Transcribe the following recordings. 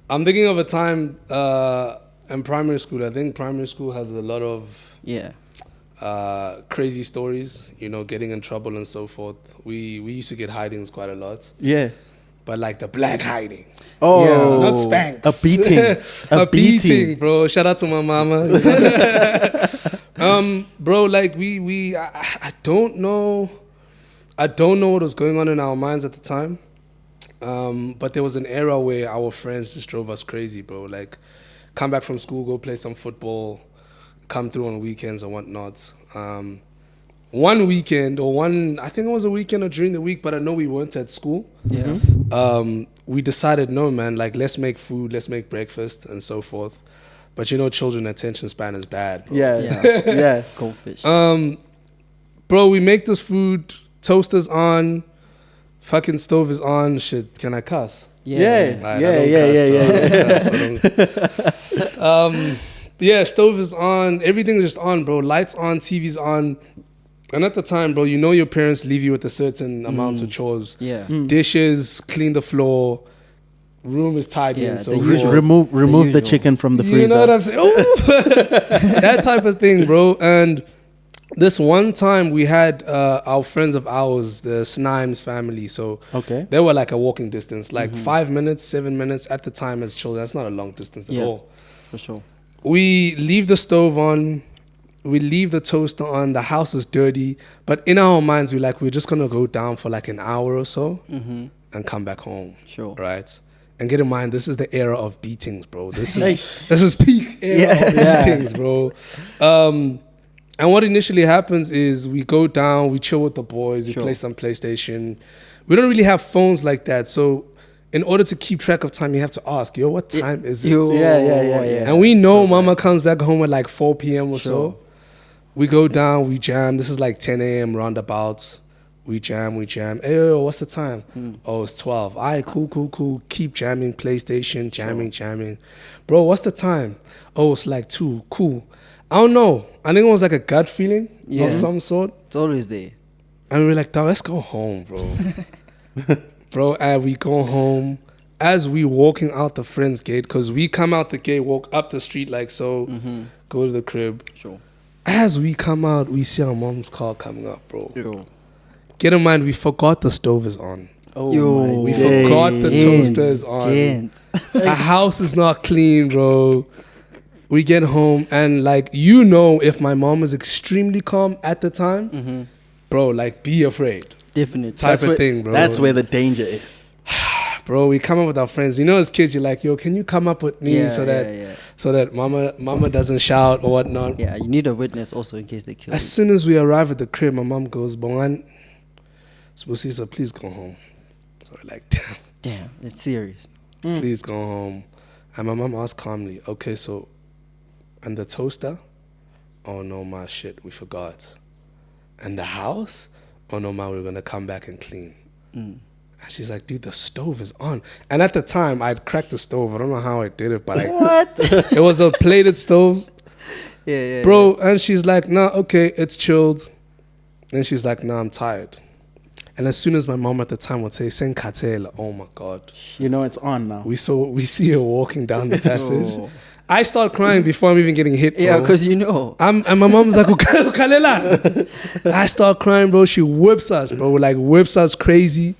I'm thinking of a time in primary school. I think primary school has a lot of crazy stories, you know, getting in trouble and so forth. We used to get hidings quite a lot. Yeah. But like the black hiding. Oh. Yeah, not spanks. A beating. a beating, bro. Shout out to my mama. Bro, like I don't know. I don't know what was going on in our minds at the time. But there was an era where our friends just drove us crazy, bro. Like, come back from school, go play some football, come through on weekends and whatnot. One weekend, I think it was a weekend or during the week, but I know we weren't at school. Yeah. We decided, no, man, like, let's make food, let's make breakfast and so forth. But you know, children attention span is bad, bro. Yeah. Goldfish. Bro, we make this food, toaster's on, fucking stove is on. Shit, can I cuss? Yeah. Yeah, stove is on. Everything is just on, bro. Lights on, TV's on. And at the time, bro, you know your parents leave you with a certain amount of chores. Yeah. Dishes, clean the floor, room is tidy and so forth. Remove the chicken from the freezer. You know what I'm saying? That type of thing, bro. And this one time we had our friends of ours, the Snimes family. So they were like a walking distance, like 5 minutes, 7 minutes at the time as children. That's not a long distance at all. For sure. We leave the stove on. We leave the toaster on. The house is dirty. But in our minds, we're just going to go down for like an hour or so and come back home. Sure. Right? And get in mind, this is the era of beatings, bro. This is peak era of beatings, bro. And what initially happens is we go down, we chill with the boys, we play some PlayStation. We don't really have phones like that. So in order to keep track of time, you have to ask, yo, what time is it? Yeah. And we know mama comes back home at like 4 p.m. or so. We go down, we jam. This is like 10 a.m. roundabouts. We jam. Hey, yo, what's the time? Oh, it's 12. All right, cool. Keep jamming, PlayStation, jamming. Bro, what's the time? Oh, it's like 2. Cool. I don't know. I think it was like a gut feeling of some sort. It's always there. And we were like, dog, let's go home, bro. Bro, and we go home. As we walking out the friend's gate, because we come out the gate, walk up the street like so, go to the crib. Sure. As we come out, we see our mom's car coming up, bro. Sure. Get in mind, we forgot the stove is on. Oh, we forgot the toaster is on. The house is not clean, bro. We get home and like, you know, if my mom is extremely calm at the time, bro, like be afraid. Definitely. Type of thing, bro. That's where the danger is. Bro, we come up with our friends. You know, as kids, you're like, yo, can you come up with me so that mama doesn't shout or whatnot. Yeah, you need a witness also in case they kill you. As soon as we arrive at the crib, my mom goes, Bongan, so please go home. So we're like, damn, it's serious. Please go home. And my mom asked calmly, okay, so, and the toaster? Oh no, my shit, we forgot. And the house? Oh no, ma, we're gonna come back and clean. And she's like, dude, the stove is on. And at the time, I'd cracked the stove. I don't know how I did it, but it was a plated stove. Yeah. Bro, and she's like, nah, okay, it's chilled. And she's like, nah, I'm tired. And as soon as my mom at the time would say, Sen Katela, oh my God. You know it's on now. We see her walking down the passage. I start crying before I'm even getting hit, bro. Yeah, because you know. And my mom's like, Ukalela. I start crying, bro. She whips us, bro. Like, whips us crazy.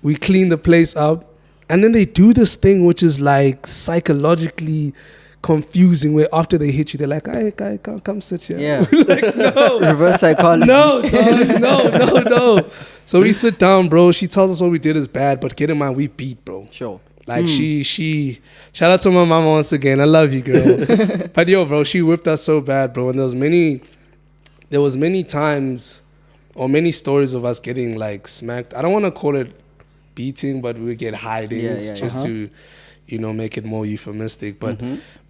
We clean the place up. And then they do this thing which is like psychologically confusing, where after they hit you, they're like, hey, guy, come sit here. Yeah. We're like, no. Reverse psychology. No, dog, no. So we sit down, bro. She tells us what we did is bad, but get in mind, we beat, bro. Sure. Like she shout out to my mama once again. I love you, girl. But yo, bro, she whipped us so bad, bro. And there was many times or many stories of us getting like smacked. I don't want to call it beating, but we get hidings just to, you know, make it more euphemistic. But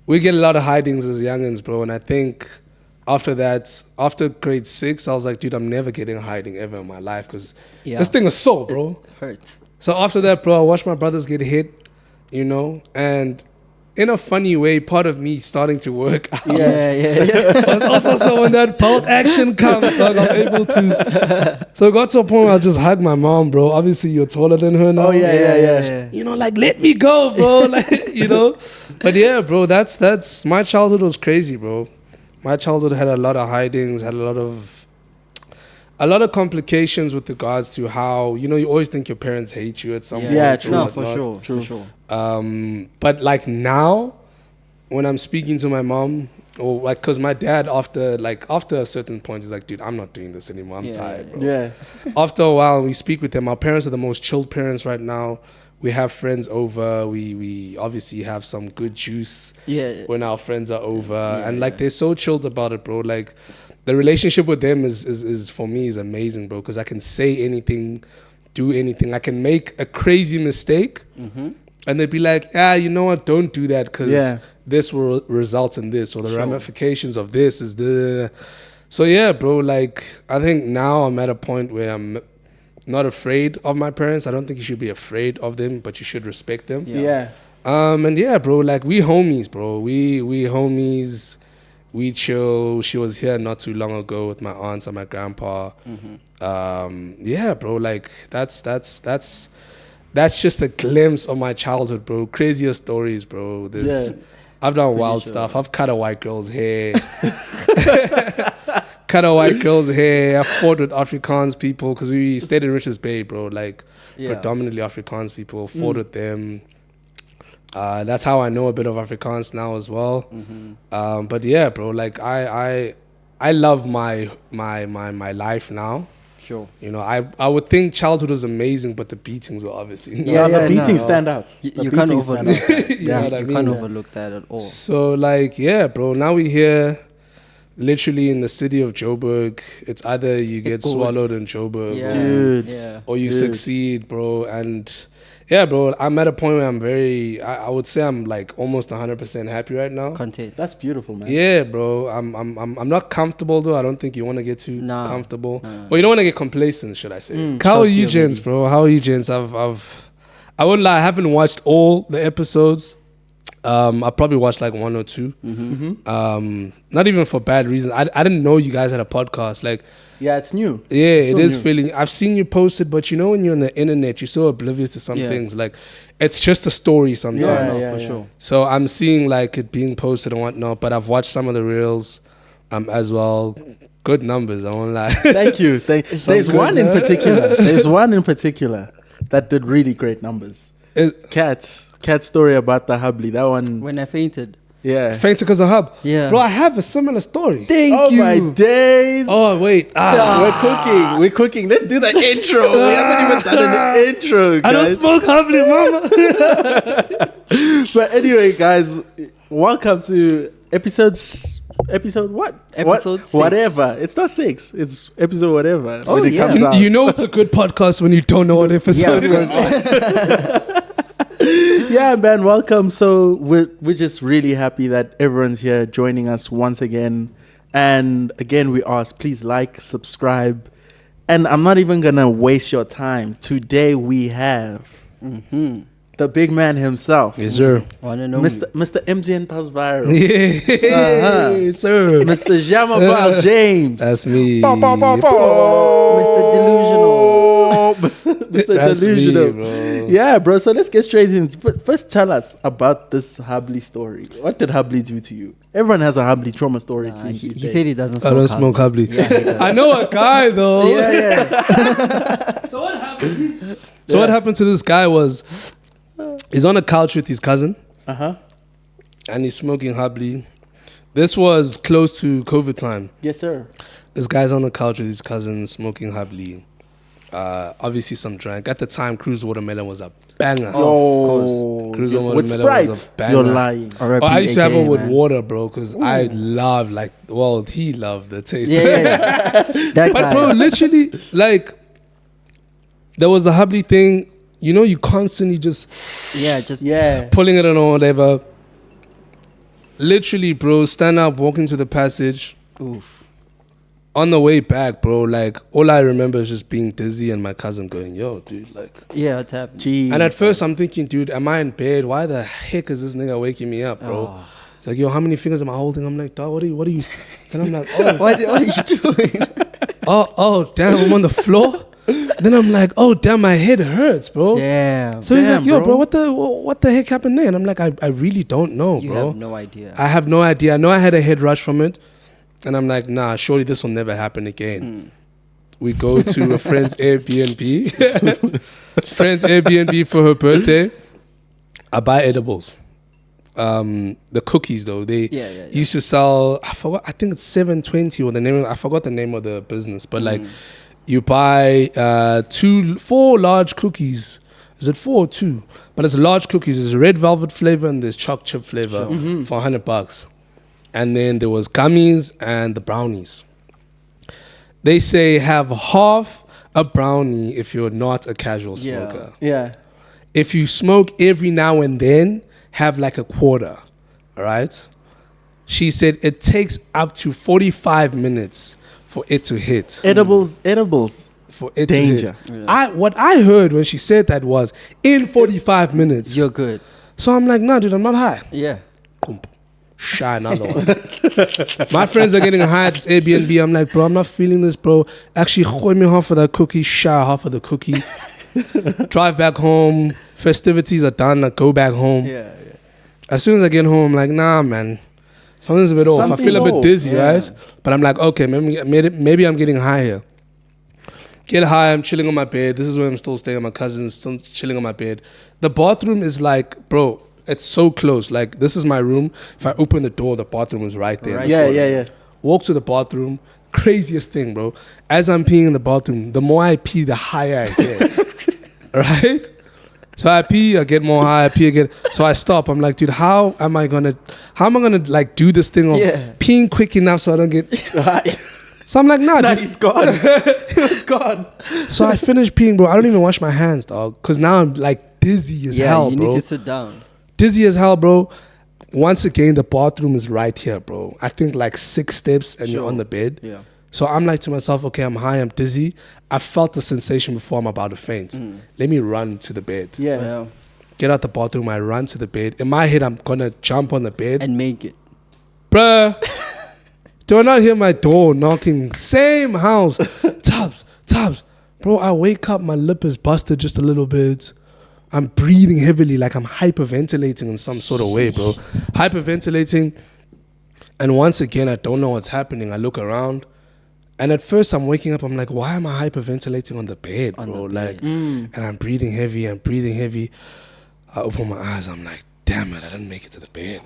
we get a lot of hidings as youngins, bro. And I think after that, after grade 6, I was like, dude, I'm never getting a hiding ever in my life because this thing is so, bro. It hurts. So after that, bro, I watched my brothers get hit, you know, and in a funny way, part of me starting to work out. Yeah. I was also someone that felt action comes, dog, I'm able to. So it got to a point where I just hugged my mom, bro. Obviously, you're taller than her now. Oh, yeah. You know, like, let me go, bro. Like, you know. But yeah, bro, that's my childhood was crazy, bro. My childhood had a lot of hidings, had a lot of complications with regards to how, you know, you always think your parents hate you at some point. Yeah, or true. No, whatnot. for sure. But like now, when I'm speaking to my mom, or like, cause my dad after a certain point, he's like, dude, I'm not doing this anymore. I'm tired, bro. Yeah. After a while, we speak with them. Our parents are the most chilled parents right now. We have friends over. We obviously have some good juice Yeah. when our friends are over, Yeah, and like they're so chilled about it, bro. Like the relationship with them is for me is amazing, bro. Because I can say anything, do anything. I can make a crazy mistake, and they'd be like, you know what? Don't do that because this will result in this, or the ramifications of this is the. So yeah, bro. Like I think now I'm at a point where I'm not afraid of my parents. I don't think you should be afraid of them, but you should respect them. Yeah. And yeah, bro, like we homies, bro. We homies. We chill. She was here not too long ago with my aunts and my grandpa. Yeah, bro, like that's just a glimpse of my childhood, bro. Crazier stories, bro. I've done wild stuff. I've cut a white girl's hair. I fought with Afrikaans people because we stayed in Richards Bay, bro. Like predominantly Afrikaans people. Fought with them. That's how I know a bit of Afrikaans now as well. But yeah, bro. Like I love my life now. Sure. You know, I would think childhood was amazing, but the beatings were obviously not. Yeah, the beatings stand out. You can't overlook that. You know what I You mean? can't overlook that at all. So like, yeah, bro. Now we're here, literally in the city of Joburg. It's either you get swallowed in Joburg, Dude. or you succeed, bro. And yeah, bro, I'm at a point where I'm I would say I'm like almost 100% happy right now. Content. That's beautiful, man. Yeah, bro. I'm not comfortable though. I don't think you want to get too comfortable. Nah. Or you don't want to get complacent, should I say? How Shout are to you, your gents, lady. bro? How are you, gents? I wouldn't lie. I haven't watched all the episodes. I probably watched like one or two. Not even for bad reasons. I didn't know you guys had a podcast. Like, Yeah, it's new. yeah, It's it so is new. feeling. I've seen you post it, but you know when you're on the internet, you're so oblivious to some Yeah. things. Like, it's just a story sometimes. Yeah, for yeah. sure. So I'm seeing like it being posted and whatnot, but I've watched some of the reels as well. Good numbers, I won't lie. Thank you. There's good, one in man. particular. There's one in particular that did really great numbers. Cat's story about the Hubly. That one. When I fainted. Yeah. Fainted because of hub. Yeah. Bro, I have a similar story. Thank you. My days. Oh, wait. We're cooking. Let's do the intro. We haven't even done an intro, guys. I don't smoke hubbly, mama. But anyway, guys, welcome to episode what? Episode 6. Whatever. It's not 6. It's episode whatever. Oh, when it yeah. comes out. You know it's a good podcast when you don't know what episode it is. Yeah, man, welcome. So we're just really happy that everyone's here joining us once again. And again, we ask, please like, subscribe. And I'm not even going to waste your time. Today we have the big man himself. Yes, sir. Wanna know Mr. MZN Pass Viral. Yeah, sir. Mr. Jemapelle James. That's me. Mr. Delusional. Mr. That's Delusional. me, bro. Yeah, bro. So let's get straight in. First, tell us about this Hubly story. What did Hubly do to you? Everyone has a Hubly trauma story. it seems He these days. said he doesn't smoke. I don't smoke hubbly. Yeah, he does. I know a guy though. yeah. So what happened? So what happened to this guy was he's on a couch with his cousin and he's smoking hubbly. This was close to COVID time. Yes, sir. This guy's on the couch with his cousin smoking hubbly. Obviously some drank. At the time, Cruise Watermelon was a banger. Oh, Cruise with Watermelon Sprite. was a banger. You're lying. Oh, I used to have it with man. water, bro, because I love he loved the taste. Yeah. That But guy. bro, literally, like, there was the hubbly thing. You know, you constantly just Yeah. pulling it on or whatever. Literally, bro, stand up, walk into the passage. Oof. on the way back, bro, like all I remember is just being dizzy and my cousin going, "Yo, dude, like." Yeah, it's happened. Gee. And at first I'm thinking, dude, am I in bed? Why the heck is this nigga waking me up, bro? Oh. It's like, yo, how many fingers am I holding? I'm like, dog, what are you? And I'm like, oh, What are you doing? oh, damn, I'm on the floor. Then I'm like, oh, damn, my head hurts, bro. Damn. So he's Damn, like, yo, bro. bro, what the heck happened there? And I'm like, I really don't know, You bro. have no idea. I have no idea. I know I had a head rush from it. And I'm like, nah, surely this will never happen again. We go to a friend's Airbnb. Friend's Airbnb for her birthday. I buy edibles. The cookies though, they Yeah. used to sell, I forgot, I think it's 720 or the name, I forgot the name of the business, but like you buy 4 large cookies. Is it 4 or 2? But it's large cookies. There's red velvet flavor and there's choc chip flavor for $100. And then there was gummies and the brownies. They say have half a brownie if you're not a casual smoker. Yeah. If you smoke every now and then, have like a quarter. All right? She said it takes up to 45 minutes for it to hit. Edibles. For it Danger. to hit. What I heard when she said that was in 45 minutes. You're good. So I'm like, nah, dude, I'm not high. Yeah. Shy another one. My friends are getting high at this Airbnb. I'm like, bro, I'm not feeling this, bro. Actually, gooi me half of that cookie, shy half of the cookie. Drive back home. Festivities are done. I go back home. Yeah. As soon as I get home, I'm like, nah, man. Something's a bit off. I Something's feel a bit off, dizzy, yeah. right? But I'm like, okay, maybe I'm getting high here. Get high, I'm chilling on my bed. This is where I'm still staying at my cousin's, still chilling on my bed. The bathroom is like, bro, it's so close. Like, this is my room. If I open the door, the bathroom is right there. Right. Yeah. Walk to the bathroom. Craziest thing, bro. As I'm peeing in the bathroom, the more I pee, the higher I get. Right? So I pee, I get more high, I pee again. So I stop. I'm like, dude, how am I gonna like do this thing of peeing quick enough so I don't get. So I'm like, nah, Nah, dude. he's gone. He was gone. So I finish peeing, bro. I don't even wash my hands, dog. Cause now I'm like dizzy as hell, you bro. need to sit down. Dizzy as hell, bro. Once again, the bathroom is right here, bro. I think like 6 steps and you're on the bed. Yeah. So I'm like to myself, okay, I'm high, I'm dizzy. I felt the sensation before I'm about to faint. Let me run to the bed. Yeah. Get out the bathroom, I run to the bed. In my head, I'm gonna jump on the bed. And make it. Bruh, do I not hear my door knocking? Same house. Tubbs. Bro, I wake up, my lip is busted just a little bit. I'm breathing heavily, like I'm hyperventilating in some sort of way, bro. Hyperventilating. And once again, I don't know what's happening. I look around. And at first, I'm waking up. I'm like, why am I hyperventilating on the bed, bro? Like, and I'm breathing heavy. I open my eyes. I'm like, damn it, I didn't make it to the bed.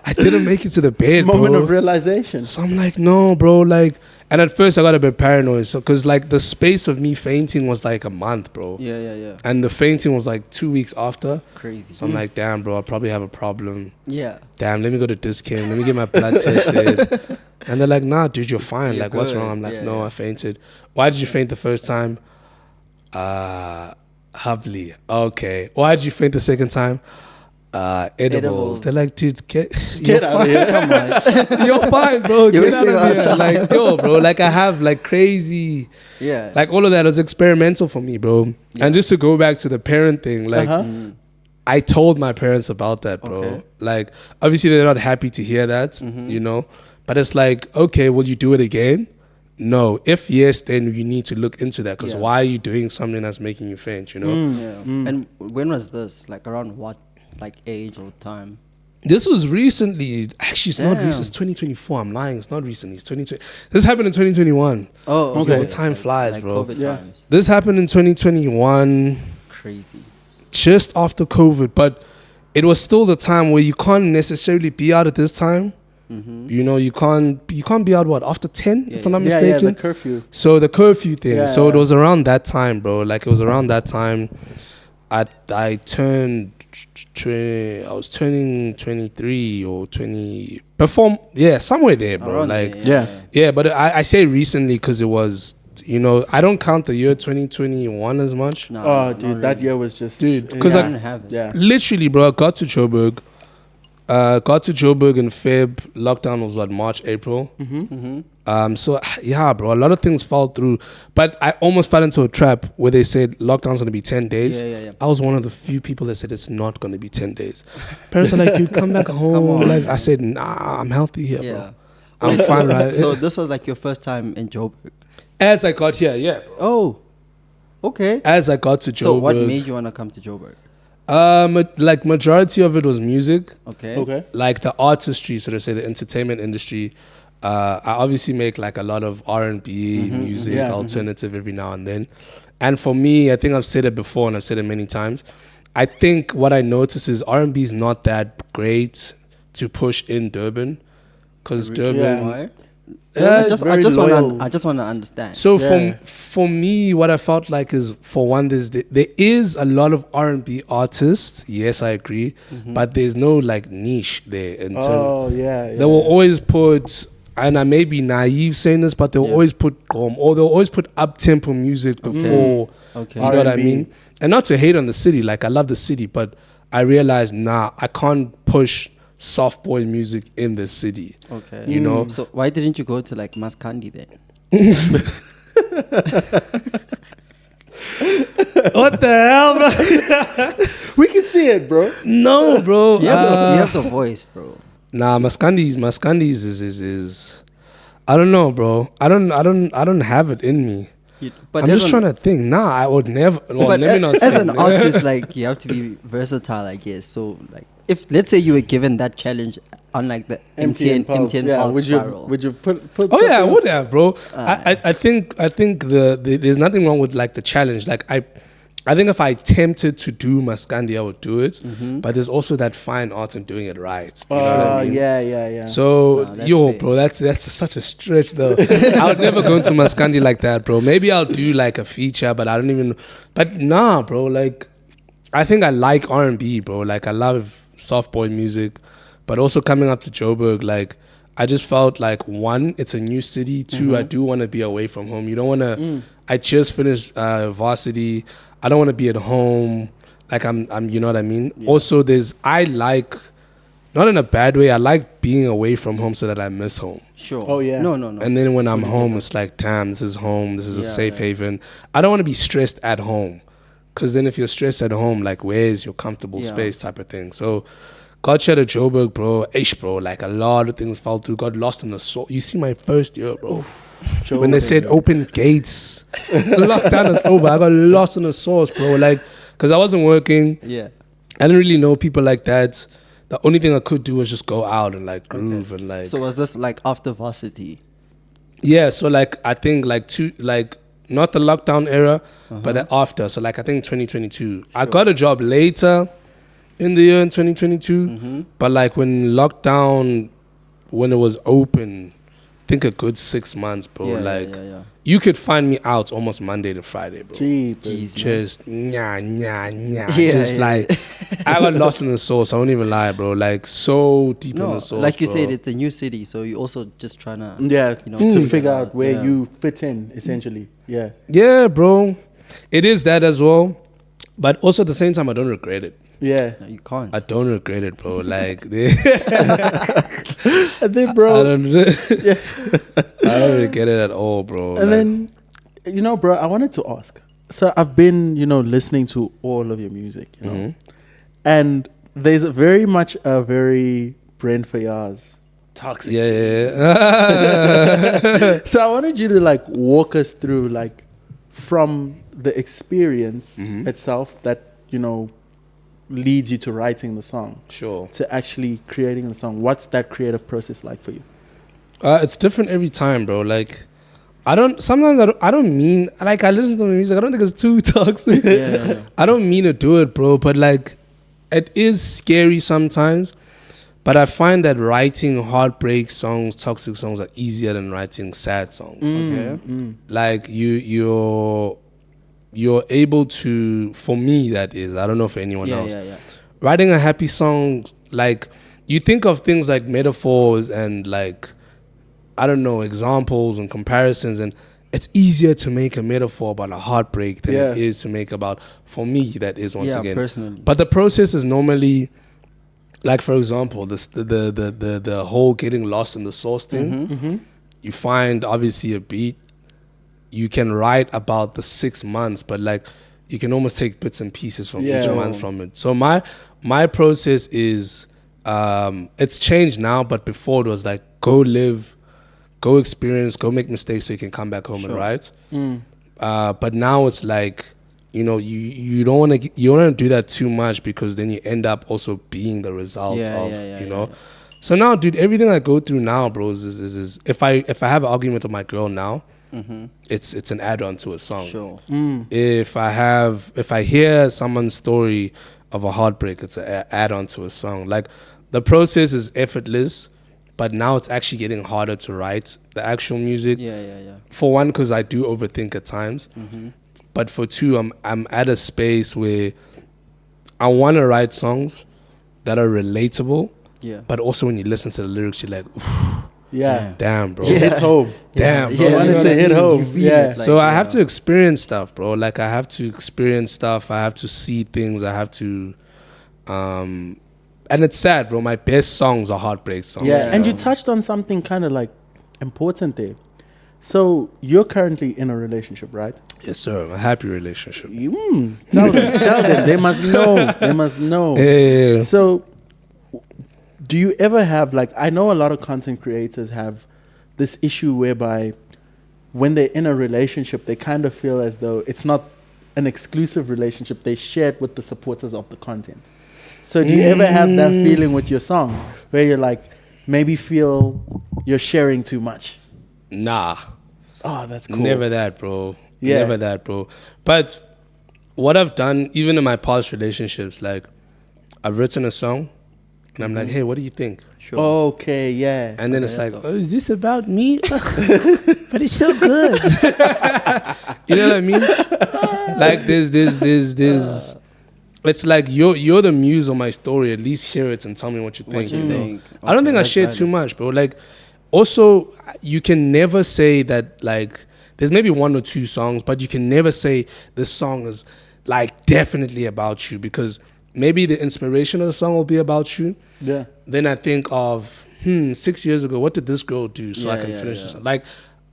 I didn't make it to the bed, Moment bro. of realization. So I'm like, no, bro. Like, and at first, I got a bit paranoid. So, because, like, the space of me fainting was like a month, bro. Yeah. And the fainting was like 2 weeks after. Crazy. So I'm like, damn, bro, I probably have a problem. Yeah. Damn, let me go to Discount. Let me get my blood tested. And they're like, nah, dude, you're fine. You're like, what's good. wrong? I'm like, Yeah, no, yeah. I fainted. Why did you faint the first time? Hubley. Okay. Why did you faint the second time? Edibles. They're like, dude, Get you're out of fine. here. Come on. You're fine, bro. You're Get out wasting of our here. time. Like, yo, bro, like I have like crazy, Yeah. like all of that was experimental for me, bro. Yeah. And just to go back to the parent thing, like, Uh-huh. I told my parents about that, bro. Okay. Like, obviously they're not happy to hear that, you know. But it's like, okay, will you do it again? No. If yes, then you need to look into that. Because Yeah. why are you doing something that's making you faint, you know? Yeah. And when was this? Like around what like age or time? This was recently. Actually, it's not Damn. recent. It's 2024. I'm lying. It's not recently. It's 2020. This happened in 2021. Oh, Okay. Yo, time flies, like bro. COVID Yeah. times. This happened in 2021. Crazy. Just after COVID, but it was still the time where you can't necessarily be out at this time. You know, you can't be out after 10 if I'm not Yeah, mistaken. the curfew. So the curfew thing. Yeah, So it yeah. was around that time, bro. Like it was around that time. I turned. I was turning 23 or 20. Somewhere there, bro. Around like there, yeah, but I say recently because it was. You know, I don't count the year 2021 as much. No, Oh, not dude, that really. year was just... Dude, 'cause I I- didn't have it. Yeah. Literally, bro, I got to Joburg. Got to Joburg in Feb. Lockdown was what, March, April. So yeah, bro, a lot of things fell through, but I almost fell into a trap where they said lockdown's gonna be 10 days. Yeah. I was one of the few people that said it's not gonna be 10 days. Parents are like, dude, come back home. on, like man. I said, nah, I'm healthy here, Yeah. bro. I'm fine, right? So this was like your first time in Joburg. As I got here, yeah, bro. Oh, okay. As I got to Joburg. So what made you want to come to Joburg? Like majority of it was music. Okay. Like the artistry, so to say, the entertainment industry. I obviously make like a lot of R&B music, Yeah. alternative every now and then. And for me, I think I've said it before and I've said it many times. I think what I notice is R&B is not that great to push in Durban, because Durban. Yeah. Why? Uh, very loyal. I just want to understand. So Yeah. for me, what I felt like is, for one, there is a lot of R&B artists. Yes, I agree, but there's no like niche there in terms. Oh yeah. They will always put, and I may be naive saying this, but they'll always put or they'll always put up tempo music before. Okay. You know what I R&B. mean? And not to hate on the city, like I love the city, but I realized, I can't push soft boy music in the city. Okay. You know? So why didn't you go to like Maskandi then? What the hell, bro? We can see it, bro. No, bro. You have the voice, bro. Nah, Maskandis is I don't know, bro. I don't have it in me. But I'm just trying to think. Nah, I would never. Well, But let me not as say an that. artist, like you have to be versatile, I guess. So like, if let's say you were given that challenge on like the MTN Pulse. MTN Yeah. Pulse Would you spiral. put? Oh yeah, I something would have, bro. I think there's nothing wrong with like the challenge. Like I think if I attempted to do Maskandi, I would do it. But there's also that fine art in doing it right. You know what I mean? Yeah. So Nah, that's yo, fair. bro, that's such a stretch though. I would never go into Maskandi like that, bro. Maybe I'll do like a feature, but I don't even. But nah, bro. Like I think I like R&B, bro. Like I love soft boy music, but also coming up to Joburg, like I just felt like, one, it's a new city. Two, I do want to be away from home. You don't want to. I just finished varsity. I don't want to be at home. Like I'm. You know what I mean. Yeah. Also, I like, not in a bad way. I like being away from home so that I miss home. Sure. Oh, yeah. No. And then when I'm home, it's like, damn, this is home. This is a Yeah, safe yeah. haven. I don't want to be stressed at home, because then if you're stressed at home, like, where's your comfortable Yeah. space type of thing. So, got shut at Joburg, bro. Bro, like a lot of things fell through. Got lost in the soul. You see my first year, bro. When they said open gates, lockdown is over. I got lost in the sauce, bro. Like, because I wasn't working. Yeah. I didn't really know people like that. The only thing I could do was just go out and like groove and like. So was this like after varsity? Yeah, so like I think like not the lockdown era, but the after. So like I think 2022. I got a job later in the year in 2022, but like when lockdown, when it was open, I think a good 6 months, bro. Yeah, like yeah. you could find me out almost Monday to Friday, bro. Jeez. Just Yeah, just yeah. like I got lost in the sauce. I won't even lie, bro. Like so deep in No, the sauce, like you bro. said, it's a new city, so you also just trying to Yeah, you know, to figure figure it out out, where yeah. you fit in, essentially. Yeah. Yeah, bro. It is that as well. But also at the same time, I don't regret it. Yeah. No, you can't. I don't regret it, bro. Like, And then, bro. I don't regret it at all, bro. And then, bro, I wanted to ask. So I've been, listening to all of your music, and there's very much a very Brent Fayaz toxic. yeah. So I wanted you to like walk us through like from the experience itself that, leads you to writing the song Sure. to actually creating the song. What's that creative process like for you? It's different every time, bro. Like, I don't mean, like, I listen to the music. I don't think it's too toxic. Yeah. I don't mean to do it, bro. But like, it is scary sometimes. But I find that writing heartbreak songs, toxic songs are easier than writing sad songs. Okay. Like you're able to, for me that is, I don't know for anyone else. Yeah. Writing a happy song, like you think of things like metaphors and like, I don't know, examples and comparisons, and it's easier to make a metaphor about a heartbreak than it is to make about, for me that is once Yeah, again. personally. But the process is normally, like for example, the whole getting lost in the source thing. Mm-hmm. You find obviously a beat. You can write about the 6 months, but like you can almost take bits and pieces from each month from it. So my process is it's changed now, but before it was like go live, go experience, go make mistakes so you can come back home and write. But now it's like, you know, you don't want to do that too much because then you end up also being the result of you know. Yeah. So now, dude, everything I go through now, bro, is if I have an argument with my girl now, it's an add-on to a song. Sure. If I hear someone's story of a heartbreak, it's an add-on to a song. Like the process is effortless, but now it's actually getting harder to write the actual music. Yeah. For one, because I do overthink at times. But for two, I'm at a space where I want to write songs that are relatable. Yeah. But also when you listen to the lyrics, you're like, damn, bro. It hits home. Damn, bro. I wanted to hit home. Yeah. Like, so I have to experience stuff, bro. Like I have to experience stuff. I have to see things. I have to, and it's sad, bro. My best songs are heartbreak songs. Yeah. And you touched on something kind of like important there. So you're currently in a relationship, right? Yes, sir. A happy relationship. Tell them. They must know. They must know. Yeah. So do you ever have, like, I know a lot of content creators have this issue whereby when they're in a relationship, they kind of feel as though it's not an exclusive relationship. They share it with the supporters of the content. So do you ever have that feeling with your songs where you're like, maybe feel you're sharing too much? Nah. Oh, that's cool. Never that, bro. Yeah. Never that, bro. But what I've done, even in my past relationships, like I've written a song and I'm like, hey, what do you think? Sure. Okay, yeah. And then it's like, oh, is this about me? But it's so good. You know what I mean? Like there's it's like you're the muse of my story. At least hear it and tell me what you think. Okay, I don't think I share too much, bro. Like also you can never say that, like there's maybe one or two songs, but you can never say this song is like definitely about you, because maybe the inspiration of the song will be about you. Yeah. Then I think of 6 years ago, what did this girl do so I can finish this? Like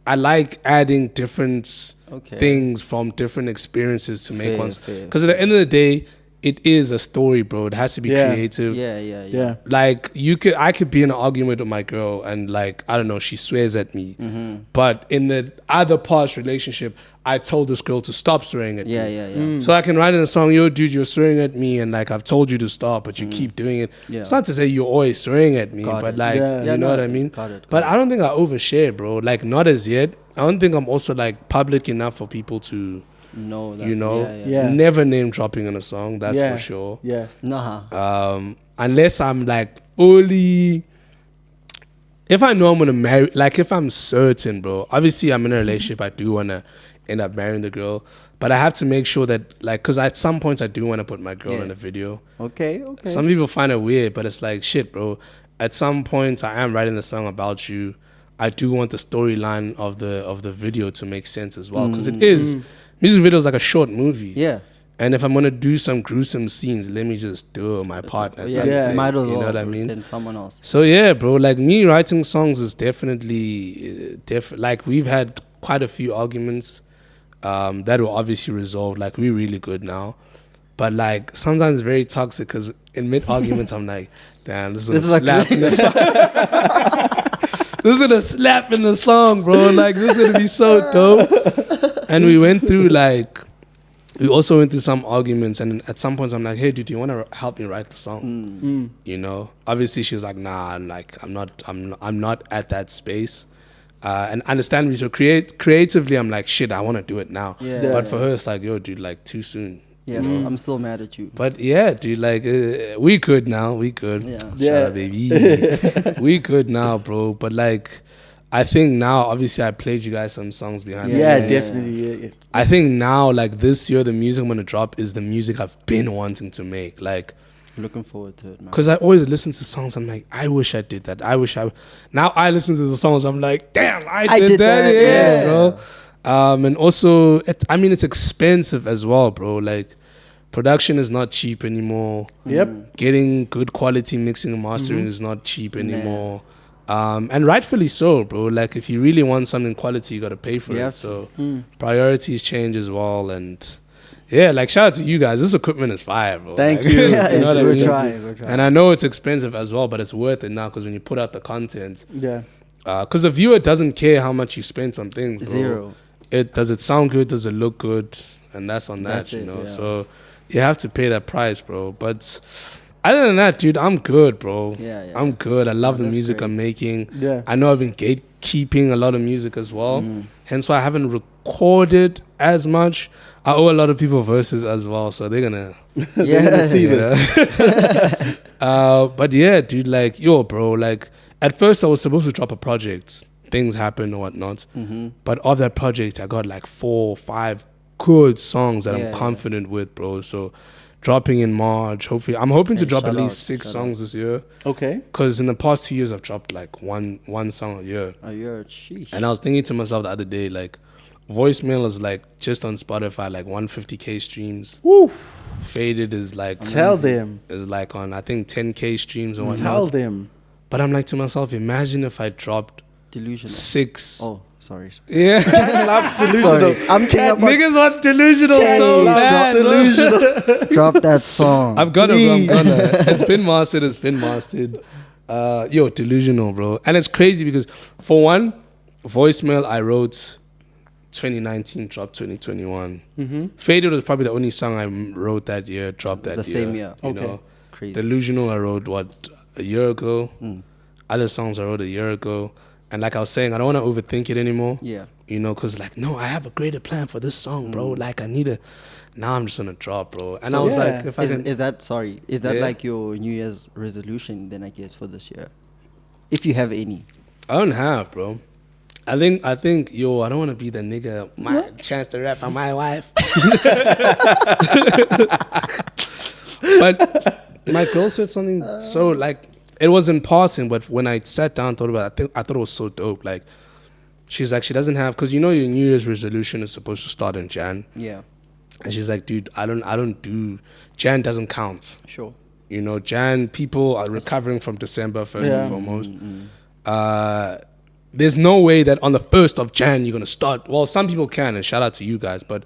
I like adding different things from different experiences to make ones. Because at the end of the day, it is a story, bro. It has to be creative. Yeah. Like I could be in an argument with my girl and like, I don't know, she swears at me. But in the other past relationship, I told this girl to stop swearing at me. Yeah. So I can write in a song, yo, dude, you're swearing at me, and like I've told you to stop, but you keep doing it. Yeah. It's not to say you're always swearing at me, but like, you know what I mean? But I don't think I overshare, bro. Like not as yet. I don't think I'm also like public enough for people to know that, you know, never name dropping in a song, that's for sure. Yeah. Unless I'm like fully, if I know I'm gonna marry, like if I'm certain, bro, obviously I'm in a relationship, I do wanna end up marrying the girl, but I have to make sure that, like, because at some points I do want to put my girl in a video. Okay. Some people find it weird, but it's like, shit, bro, at some points I am writing a song about you. I do want the storyline of the video to make sense as well, because it is, music video is like a short movie. Yeah. And if I'm gonna do some gruesome scenes, let me just do it with my partner. Might as well. You know what I mean? Than someone else. So yeah, bro, like me writing songs is definitely like we've had quite a few arguments that were obviously resolved. Like we're really good now, but like sometimes it's very toxic because in mid arguments I'm like, damn, this is a slap in the song. This is a slap in the song, bro. Like this is gonna be so dope. And we also went through some arguments, and at some points I'm like, hey dude, do you want to help me write the song? You know, obviously she was like, nah, I'm not at that space. And understandably, so creatively I'm like, shit, I want to do it now. But for her it's like, yo dude, like too soon. I'm still mad at you. But yeah, dude, like we good now. We good. Shout out, baby. We good now, bro. But like, I think now, obviously, I played you guys some songs behind the scenes. Definitely. I think now, like this year, the music I'm gonna drop is the music I've been wanting to make. Like, looking forward to it, man. Because I always listen to songs, I'm like, I wish I did that. Now I listen to the songs, I'm like, damn, I did that. Yeah, bro. And also, it's expensive as well, bro. Like, production is not cheap anymore. Yep. Getting good quality mixing and mastering is not cheap anymore. And rightfully so, bro. Like, if you really want something quality, you got to pay for You it. have So priorities change as well. And yeah, like, shout out to you guys. This equipment is fire, bro. Thank Like, you. Yeah, you know what I we're mean? trying. We're trying. And I know it's expensive as well, but it's worth it now because when you put out the content, Yeah. because the viewer doesn't care how much you spent on things, bro. Zero. Does it sound good? Does it look good? And that's on that, That's you it, know. yeah. So you have to pay that price, bro. But other than that, dude, I'm good, bro. Yeah. I'm good. I love the that's music great. I'm making. Yeah. I know I've been gatekeeping a lot of music as well. Hence why I haven't recorded as much. I owe a lot of people verses as well, so they're gonna Yeah. see this. But yeah, dude, like, yo, bro, like, at first I was supposed to drop a project. Things happened or whatnot. But of that project, I got like 4 or 5 good songs that I'm confident with, bro. So dropping in March, hopefully. I'm hoping to Hey, drop at shout least out, 6 shout songs this year. Okay. Because in the past 2 years, I've dropped like one song a year. Oh, you're a sheesh. And I was thinking to myself the other day, like, Voicemail is like just on Spotify, like 150K streams. Woo. Faded is like Tell them. is like on, I think, 10K streams or Tell whatnot. them. But I'm like to myself, imagine if I dropped Delusional. 6. Oh, sorry. Yeah. Sorry. I'm thinking about Niggas want delusional so bad. drop that song. I'm gonna. It's been mastered. Yo, delusional, bro. And it's crazy because, for one, Voicemail I wrote 2019, dropped 2021. Faded was probably the only song I wrote that year, dropped that The year. same year. You Okay. know? Crazy. Delusional I wrote, a year ago. Other songs I wrote a year ago. And like I was saying, I don't want to overthink it anymore. Yeah. You know, because like, no, I have a greater plan for this song, bro. Like, I need to... Now I'm just going to drop, bro. And I was like, if I can... Is that Yeah. like your New Year's resolution then, I guess, for this year? If you have any. I don't have, bro. I think, yo, I don't want to be the nigga, my chance to rap on my wife. But my girl said something so, like, it was in passing, but when I sat down and thought about it, I thought it was so dope. Like, she's like, she doesn't have, because you know your New Year's resolution is supposed to start in Jan. Yeah. And she's like, dude, I don't do, Jan doesn't count. Sure. You know, Jan, people are recovering from December first and foremost. There's no way that on the 1st of Jan you're going to start. Well, some people can, and shout out to you guys. But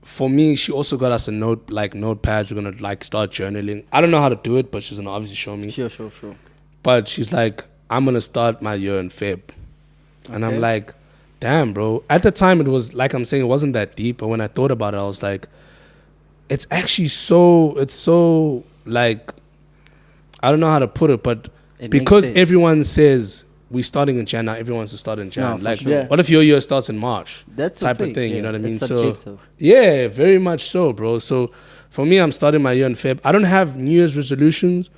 for me, she also got us a notepads. We're going to like start journaling. I don't know how to do it, but she's going to obviously show me. Sure. But she's like, I'm going to start my year in Feb. And I'm like, damn, bro. At the time, it was, like I'm saying, it wasn't that deep. But when I thought about it, I was like, it's actually so, like, I don't know how to put it, but It because makes sense. everyone says we're starting in Jan now, everyone wants to start in Jan. No, for Like, sure. what if your year starts in March? That's the type thing. of thing, you Yeah, know what I mean? it's So, subjective. yeah, very much so, bro. So, for me, I'm starting my year in Feb. I don't have New Year's resolutions.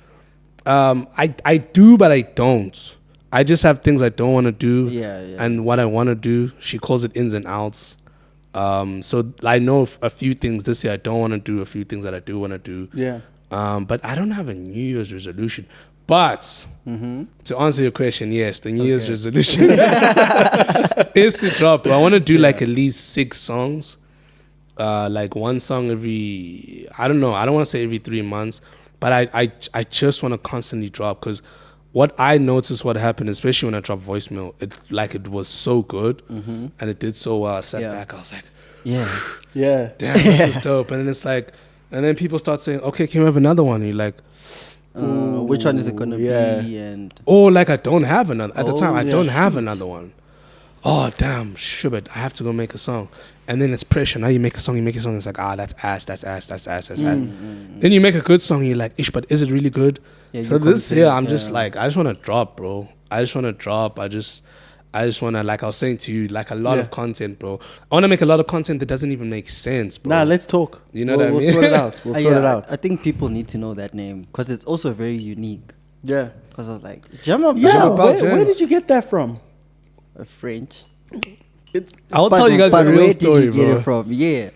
I do, but I don't. I just have things I don't want to do. Yeah. And what I want to do. She calls it ins and outs. So I know a few things this year I don't want to do, a few things that I do want to do. Yeah. But I don't have a New Year's resolution. But to answer your question, yes, the New Year's resolution is to drop. I want to do like at least 6 songs. Like one song every, I don't know, I don't want to say every 3 months, but I just want to constantly drop, because what I noticed what happened, especially when I dropped Voicemail, it was so good and it did so well. I sat back, I was like, Yeah. damn, this is dope. And then it's like, and then people start saying, okay, can we have another one? And you're like, Which one is it gonna yeah. be? And oh, like I don't have another. At the time, I yeah, don't have shoot. another one. Oh, damn, shit, I have to go make a song. And then it's pressure. Now you make a song. It's like, that's ass. Then you make a good song, and you're like, ish, but is it really good? Yeah, So you this year, compare, I'm just yeah. like, I just want to drop, bro. I just want to drop. I just want to, like I was saying to you, like a lot of content, bro. I want to make a lot of content that doesn't even make sense, bro. Nah, let's talk. You know what I mean? We'll sort it out. We'll sort it out. I think people need to know that name because it's also very unique. Yeah. Because I was like, Jemapelle Yeah. James. Where did you get that from? French. I'll tell you guys the real where story, did you get bro. it from? Yeah.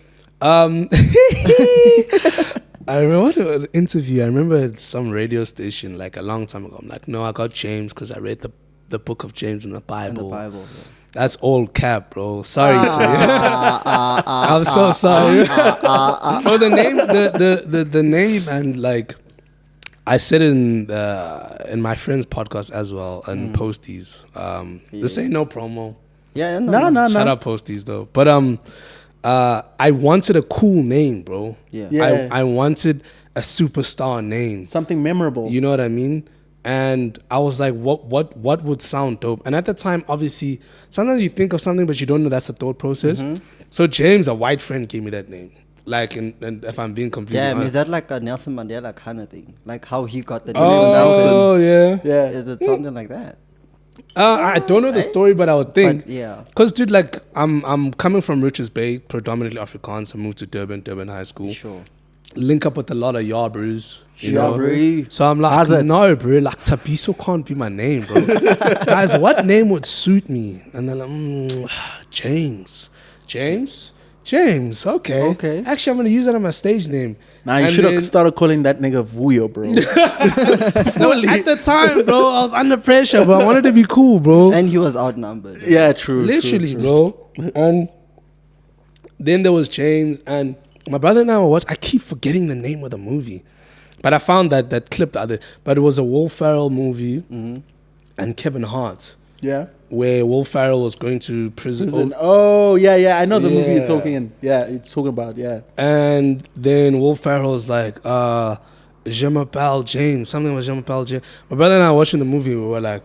I remember an interview. I remember at some radio station like a long time ago. I'm like, no, I got James because I read the the book of James in the In Bible. the Bible. That's all cap, bro. Sorry to you. I'm so sorry. Oh, the name, the name, and like I said it in my friend's podcast as well, and Posties. This ain't no promo. Yeah, No. Shout out Posties though. But I wanted a cool name, bro. Yeah. Yeah. I wanted a superstar name. Something memorable. You know what I mean? And I was like, what would sound dope? And at the time, obviously, sometimes you think of something, but you don't know that's the thought process. So James, a white friend, gave me that name. Like, and if I'm being completely Damn, honest. is that like a Nelson Mandela kind of thing? Like how he got the name Nelson? Oh, yeah. Yeah. Is it something like that? I don't know the story, but I would think. But yeah. Because, dude, like, I'm coming from Richards Bay, predominantly Afrikaans. I moved to Durban High School. Sure. Link up with a lot of Yabroos. You know? Yabri. So I'm like, How's it? no, bro. Like, Tabiso can't be my name, bro. Guys, what name would suit me? And then I'm James. James. Okay. Okay. Actually, I'm gonna use that as my stage name. Nah, you And should have then- started calling that nigga Vuyo, bro. No, at the time, bro, I was under pressure, but I wanted to be cool, bro. And he was outnumbered. Yeah, true. Literally, true. bro. And then there was James, and my brother and I were watching. I keep forgetting the name of the movie, but I found that clip the other. But it was a Will Ferrell movie, and Kevin Hart, Yeah. where Will Ferrell was going to prison. Oh, yeah. I know the movie Yeah. you're talking in. Yeah, it's talking about, yeah. And then Will Ferrell was like, Jemapelle James, something with Jemapelle James. My brother and I watching the movie, we were like,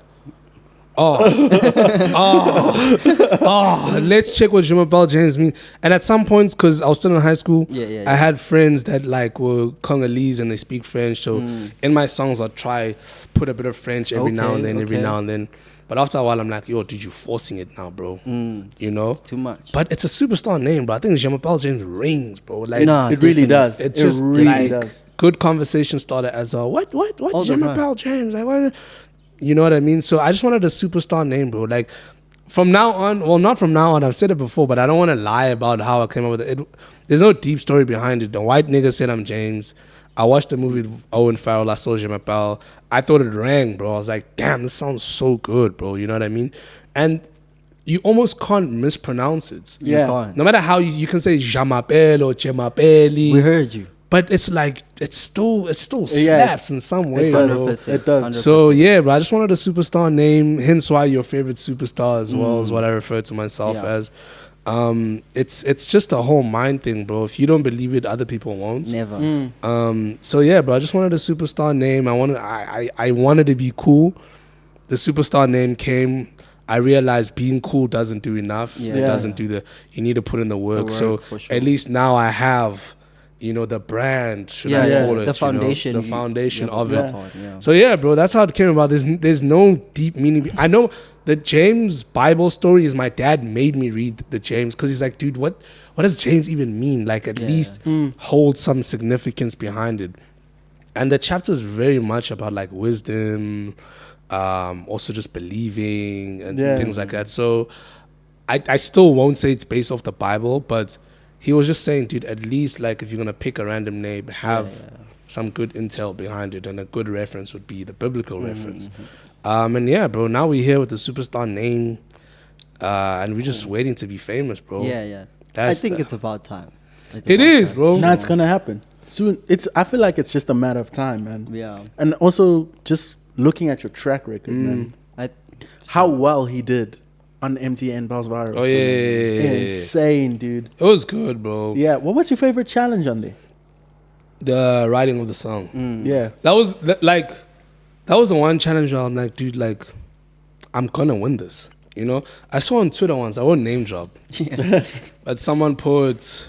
let's check what Jemapelle James means. And at some points, because I was still in high school, I had friends that like were Congolese and they speak French. So in my songs, I'll try put a bit of French every now and then, But after a while, I'm like, yo, dude, you forcing it now, bro. You know? It's too much. But it's a superstar name, bro. I think Jemapelle James rings, bro. Like, Nah, It really definitely. does. it It just really like does. good conversation started as what's All the time. Jemapelle James? Like, what? You know what I mean? So I just wanted a superstar name, bro. Like from now on, well, not from now on. I've said it before, but I don't want to lie about how I came up with it. There's no deep story behind it. The white nigga said I'm James. I watched the movie with Owen Farrell. I saw Jemapelle. I thought it rang, bro. I was like, damn, this sounds so good, bro. You know what I mean? And you almost can't mispronounce it. You Yeah. can't. No matter how you can say Jemapelle or Jemapelle. We heard you. But it's like it still slaps in some way, It does. bro. 100%. It does. So yeah, bro, I just wanted a superstar name, hence why your favorite superstar as well is what I refer to myself Yeah. as. It's just a whole mind thing, bro. If you don't believe it, other people won't. Never. So yeah, bro, I just wanted a superstar name. I wanted to be cool. The superstar name came. I realized being cool doesn't do enough. Yeah. It Yeah. doesn't do you need to put in the work. work, So for sure. at least now I have, the brand, should I Yeah, call yeah. it? The foundation. The foundation you of have it. built on, yeah. So yeah, bro, that's how it came about. There's no deep meaning. I know the James Bible story is my dad made me read the James because he's like, dude, what does James even mean? Like at Yeah. least hold some significance behind it. And the chapter is very much about like wisdom, also just believing and Yeah. things like that. So I still won't say it's based off the Bible, but he was just saying, dude, at least like if you're gonna pick a random name, have some good intel behind it, and a good reference would be the biblical reference. And yeah, bro, now we're here with the superstar name, and we're just waiting to be famous, bro. Yeah. I That's think the- it's about time. It is, bro. Now it's gonna happen soon. I feel like it's just a matter of time, man. Yeah. And also just looking at your track record, man. How well he did on MTN Boss Virus. Oh, too, yeah, man. yeah, yeah, yeah. Insane, dude. It was good, bro. Yeah. What was your favorite challenge on there? The writing of the song. Yeah. That was the one challenge where I'm like, dude, like, I'm gonna win this. You know, I saw on Twitter once, I won't name drop, Yeah. but someone put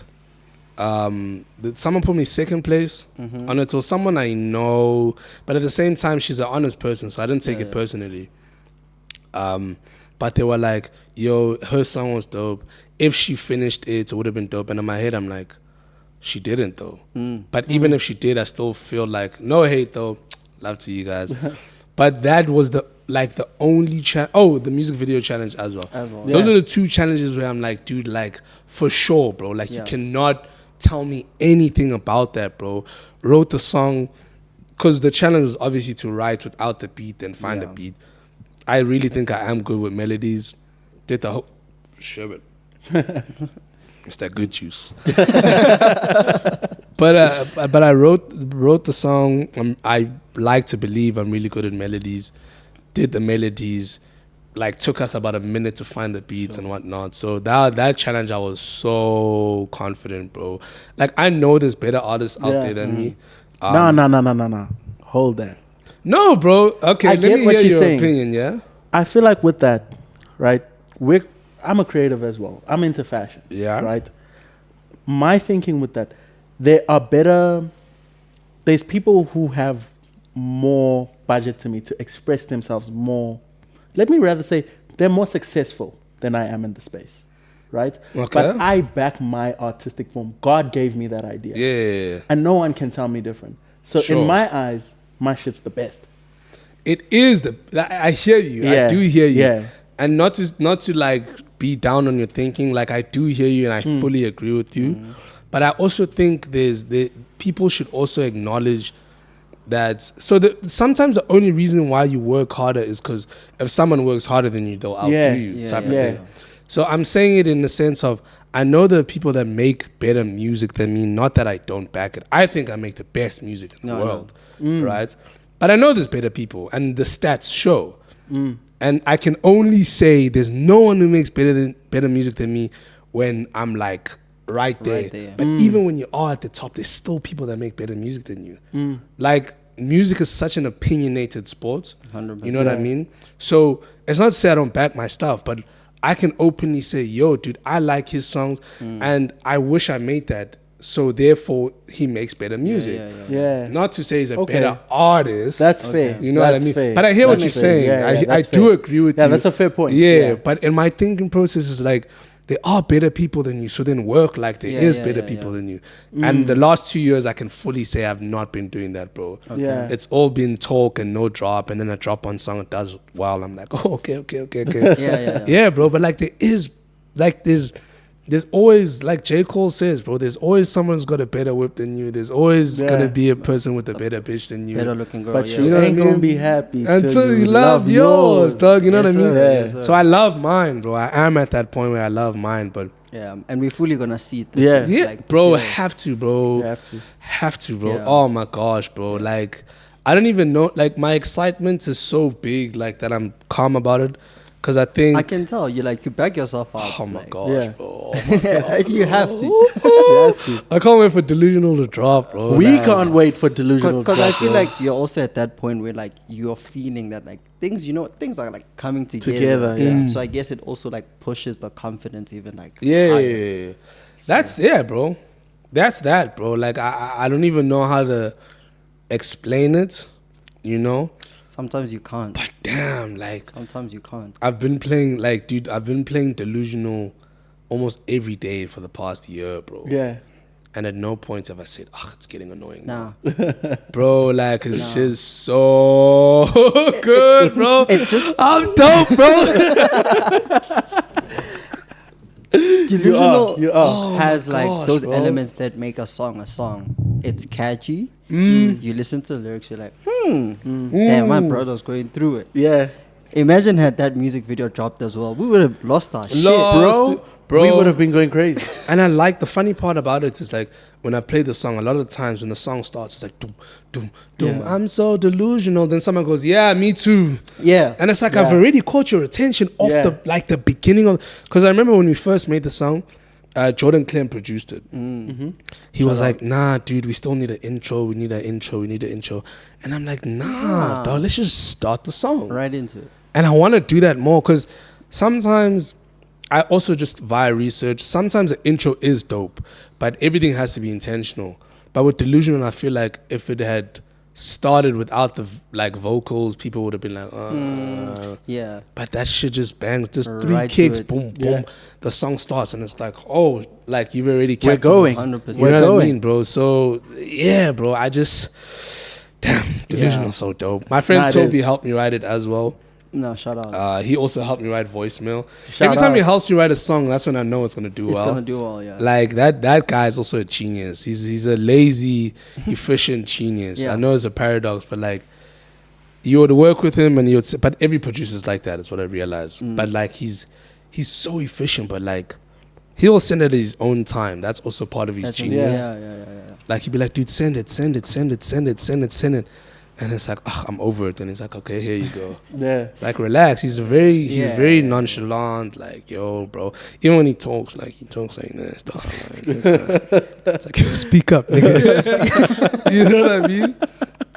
me second place on it. Or someone I know, but at the same time, she's an honest person, so I didn't take it personally. But they were like, yo, her song was dope. If she finished it, it would have been dope. And in my head, I'm like, she didn't though. But even if she did, I still feel like, no hate though. Love to you guys. But that was the only challenge. Oh, the music video challenge as well. Those are the two challenges where I'm like, dude, like for sure, bro. Like you cannot tell me anything about that, bro. Wrote the song, because the challenge was obviously to write without the beat and find a beat. I really think I am good with melodies. Did the whole sherbet. It's that good juice. But I wrote the song. I like to believe I'm really good at melodies. Did the melodies. Like took us about a minute to find the beats and whatnot. So that challenge, I was so confident, bro. Like I know there's better artists out there than me. No. Hold that. No, bro. Okay, I let get me what hear you're your saying. opinion. Yeah. I feel like with that, right? I'm a creative as well. I'm into fashion. Yeah. Right. My thinking with that, there are better. There's people who have more budget to me to express themselves more. Let me rather say they're more successful than I am in the space, right? Okay. But I back my artistic form. God gave me that idea. Yeah. And no one can tell me different. So Sure. in my eyes, my shit's the best. It is I hear you. Yeah. I do hear you. Yeah. And not to like be down on your thinking. Like I do hear you, and I fully agree with you. But I also think people should also acknowledge that. So sometimes the only reason why you work harder is because if someone works harder than you, they'll outdo you. Type of thing. So I'm saying it in the sense of I know there are people that make better music than me. Not that I don't back it. I think I make the best music in the world, right? But I know there's better people, and the stats show. And I can only say there's no one who makes better music than me when I'm like right there. But even when you are at the top, there's still people that make better music than you. Like music is such an opinionated sport. 100%. You know what I mean? So it's not to say I don't back my stuff, but I can openly say, yo, dude, I like his songs and I wish I made that. So therefore he makes better music. Yeah. Not to say he's a better artist. That's fair. You know what I mean? Fair. But I hear what That's you're fair. saying. Yeah, I do agree with you. Yeah, that's a fair point. Yeah, but in my thinking process is like, there are better people than you, so then work like there is better people than you. And the last 2 years, I can fully say I've not been doing that, bro. Okay. Yeah. It's all been talk and no drop, and then I drop one song, it does well. I'm like, oh, okay. Yeah, bro, but like there's always, like J. Cole says, bro, there's always someone who's got a better whip than you. There's always going to be a person with a better bitch than you. Better looking girl. But yeah. you know what I ain't mean? gonna be happy Until you love yours, dog. You know Yes, what I mean? sir. Yes, sir. So I love mine, bro. I am at that point where I love mine, but Yeah, and we're fully gonna see it. This Yeah. year, yeah, like, bro, this year. have to, bro. You have to. Bro. Yeah. Oh my gosh, bro. Like, I don't even know. Like, my excitement is so big, like that I'm calm about it, because I think. I can tell you back yourself up. Oh my like, gosh, Yeah. bro. Oh my God, You have to. He has to. I can't wait for Delusional to drop, bro. We Like, can't wait for delusional. Because I drop, feel bro. like you're also at that point where like you're feeling that like things are like coming together. Together, yeah. So I guess it also like pushes the confidence even like Yeah. higher. That's bro. That's that, bro. Like, I don't even know how to explain it, you know? Sometimes you can't. But damn, like, Sometimes you can't. I've been playing Delusional almost every day for the past year, bro. Yeah. And at no point have I said, it's getting annoying. Nah. Bro, like, it's just so good, bro. It just I'm dope, bro. Delusional You are. has like gosh, those bro. elements that make a song a song. It's catchy. You listen to the lyrics, you're like, damn, my brother's going through it. Yeah. Imagine had that music video dropped as well. We would have lost our shit. Bro. We would have been going crazy. And I like the funny part about it is like when I play the song, a lot of the times when the song starts, it's like doom, doom, doom. Yeah. I'm so delusional. Then someone goes, yeah, me too. Yeah. And it's like Yeah. I've already caught your attention off Yeah. the beginning of, because I remember when we first made the song, Jordan Clem produced it. He was like, nah, dude, we still need an intro. We need an intro. And I'm like, nah, dog, let's just start the song. Right into it. And I want to do that more because sometimes I also just via research, sometimes the intro is dope, but everything has to be intentional. But with Delusional, I feel like if it had started without the like vocals, people would have been like, Yeah. But that shit just bangs. Just three Right to kicks, it. boom, boom. Yeah. The song starts and it's like, oh, like you've already We're kept going. 100%. You know We're what I going. mean, bro? So yeah, bro. Damn, Delusional so dope. My friend Nah, it Toby is. helped me write it as well. No, shout out. He also helped me write voicemail. Shout Every time out. he helps you write a song, that's when I know it's gonna do It's well. gonna do well, yeah. Like that guy is also a genius. He's a lazy, efficient genius. Yeah. I know it's a paradox, but like you would work with him and you would say, but every producer's like that, is what I realized. But like he's so efficient, but like he'll send it at his own time. That's also part of his genius. Yeah. Like he'd be like, dude, send it. And it's like, I'm over it. And he's like, okay, here you go. Yeah. Like, relax. He's very nonchalant. Like, yo, bro. Even when he talks like this. Dog. Like, it's like, yo, speak up, nigga. You know what I mean?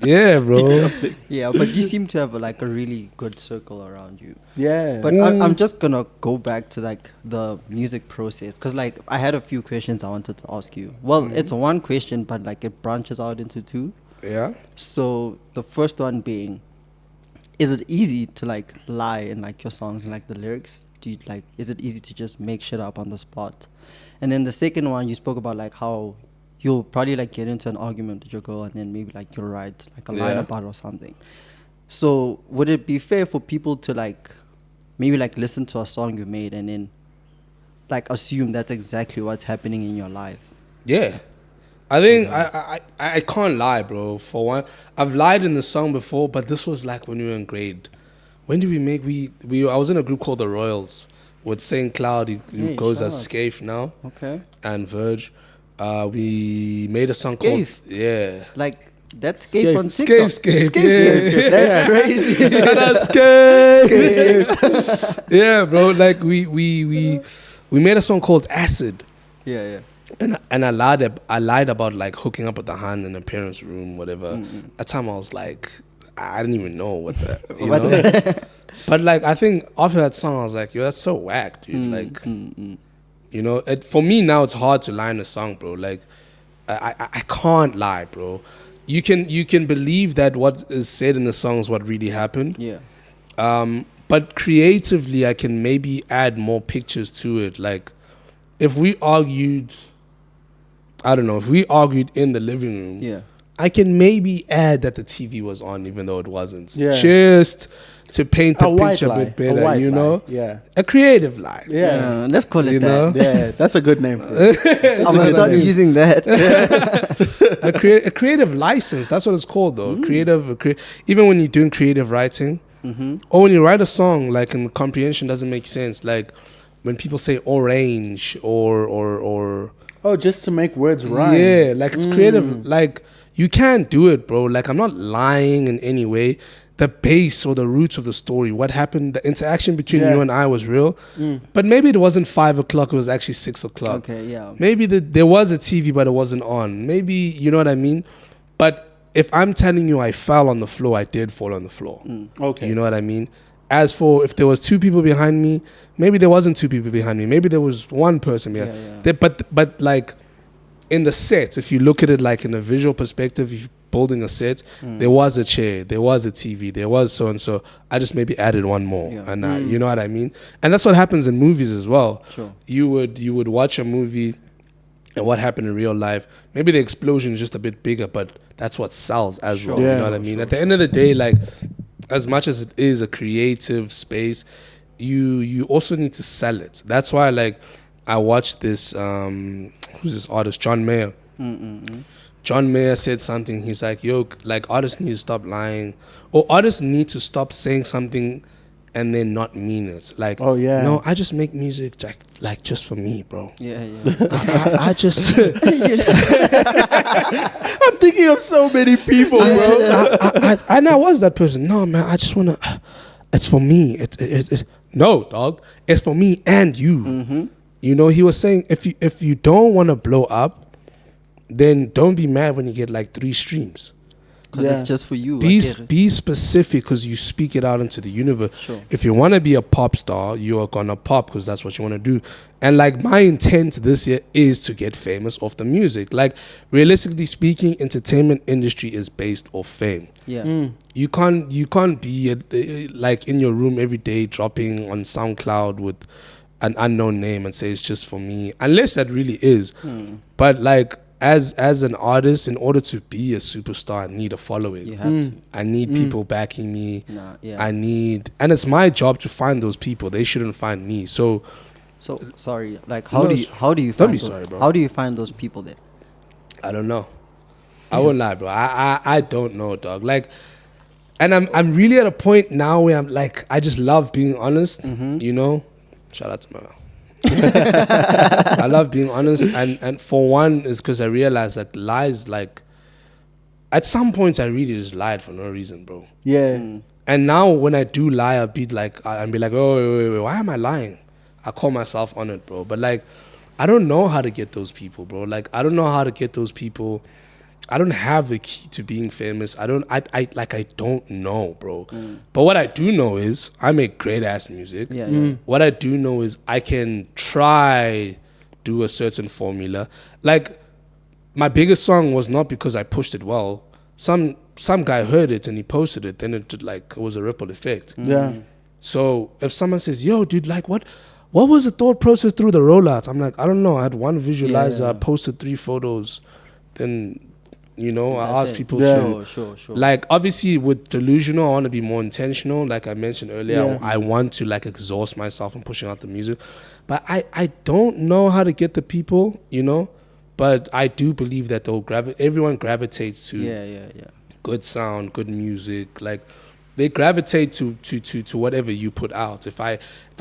Yeah, bro. Yeah, but you seem to have like a really good circle around you. Yeah. But I'm just gonna go back to like the music process, because like I had a few questions I wanted to ask you. Well, it's one question, but like it branches out into two. Yeah. So the first one being, is it easy to like lie in like your songs and like the lyrics? Do you like, is it easy to just make shit up on the spot? And then the second one, you spoke about like how you'll probably like get into an argument with your girl and then maybe like you'll write like a line about it or something. So would it be fair for people to like maybe like listen to a song you made and then like assume that's exactly what's happening in your life? Yeah. I think I can't lie, bro. For one, I've lied in the song before, but this was like when we were in grade. When did we make I was in a group called the Royals with Saint Cloud. He goes as Scaife now. Okay. And Verge. We made a song Scaife? called Like that's Scaife on TikTok. Scaife. Yeah. That's crazy. Shout out Scaife. Yeah, bro. Like we made a song called Acid. Yeah. And I lied about like hooking up with the hand in the parents' room, whatever. At the time I was like, I didn't even know what that, you know. But like I think after that song I was like, yo, that's so whack, dude. Like, you know, for me now it's hard to lie in a song, bro. Like, I can't lie, bro. You can believe that what is said in the song is what really happened. Yeah. But creatively I can maybe add more pictures to it. Like, if we argued in the living room, I can maybe add that the TV was on even though it wasn't. Yeah. Just to paint the picture a bit better, you know? Yeah. A creative lie. Yeah. Let's call it that. Yeah, that's a good name for it. I'm gonna start using that. A creative license. That's what it's called, though. Even when you're doing creative writing, or when you write a song, like, and comprehension doesn't make sense. Like, when people say orange or oh, just to make words rhyme. Yeah, like it's creative. Like, you can't do it, bro. Like, I'm not lying in any way. The base or the roots of the story, what happened, the interaction between you and I was real. But maybe it wasn't 5 o'clock, it was actually 6 o'clock. Okay, yeah. Maybe there was a TV, but it wasn't on. Maybe, you know what I mean? But if I'm telling you I fell on the floor, I did fall on the floor. Okay. You know what I mean? As for if there was 2 people behind me, maybe there wasn't 2 people behind me. Maybe there was 1 person behind. But like in the set, if you look at it like in a visual perspective, if you're building a set, there was a chair, there was a TV, there was so and so. I just maybe added 1 more, and you know what I mean. And that's what happens in movies as well. Sure. You would watch a movie, and what happened in real life. Maybe the explosion is just a bit bigger, but that's what sells as well. You know what I mean. At the end of the day, like, as much as it is a creative space, you also need to sell it. That's why, like, I watched this who's this artist, John Mayer. John Mayer said something. He's like, yo, like, artists need to stop lying, or artists need to stop saying something and then not mean it. Like, no, I just make music like just for me, bro. I just I'm thinking of so many people, bro. I was that person. No, man, I just wanna. It's for me. It's no, dog. It's for me and you. You know, he was saying if you don't want to blow up, then don't be mad when you get like 3 streams. Because it's just for you. Be specific, because you speak it out into the universe. Sure. If you want to be a pop star, you are gonna pop because that's what you want to do. And like, my intent this year is to get famous off the music. Like, realistically speaking, entertainment industry is based off fame. Yeah. You can't be like in your room every day dropping on SoundCloud with an unknown name and say it's just for me, unless that really is. But like, as an artist, in order to be a superstar, I need a following. You have to. I need people backing me. Yeah. And it's my job to find those people. They shouldn't find me. So sorry. Like, how do you find? Don't be sorry, bro. How do you find those people then? I don't know. I won't lie, bro. I don't know, dog. Like, And I'm really at a point now where I'm like, I just love being honest, you know. Shout out to my I love being honest, and for one is because I realized that lies, like, at some points I really just lied for no reason, bro. Yeah. And now when I do lie, I'll be like, oh, wait, why am I lying? I call myself on it, bro. But like, I don't know how to get those people, bro. Like, I don't know how to get those people. I don't have the key to being famous. I don't know, bro. But what I do know is I make great ass music. What I do know is I can try do a certain formula. Like, my biggest song was not because I pushed it well. Some guy heard it and he posted it, then it was a ripple effect. Yeah. So if someone says, yo, dude, like, what was the thought process through the rollout? I'm like, I don't know. I had one visualizer, I posted 3 photos, then, you know, I asked people to, Sure. like, obviously with Delusional, I want to be more intentional. Like I mentioned earlier, I want to like exhaust myself and pushing out the music. But I don't know how to get the people, you know, but I do believe that everyone gravitates to good sound, good music. Like, they gravitate to whatever you put out. If I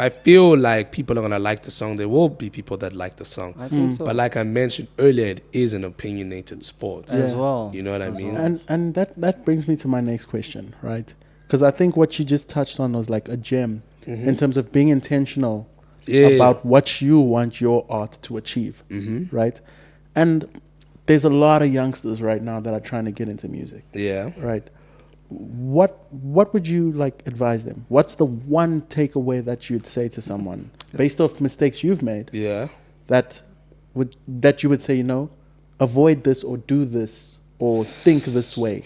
feel like people are gonna like the song, there will be people that like the song. I think so. But like I mentioned earlier, it is an opinionated sport as well. You know what I mean? And that brings me to my next question, right? Because I think what you just touched on was like a gem in terms of being intentional about what you want your art to achieve, right? And there's a lot of youngsters right now that are trying to get into music. Yeah. Right. What would you like advise them? What's the one takeaway that you'd say to someone based off mistakes you've made? Yeah. That you would say, you know, avoid this or do this or think this way.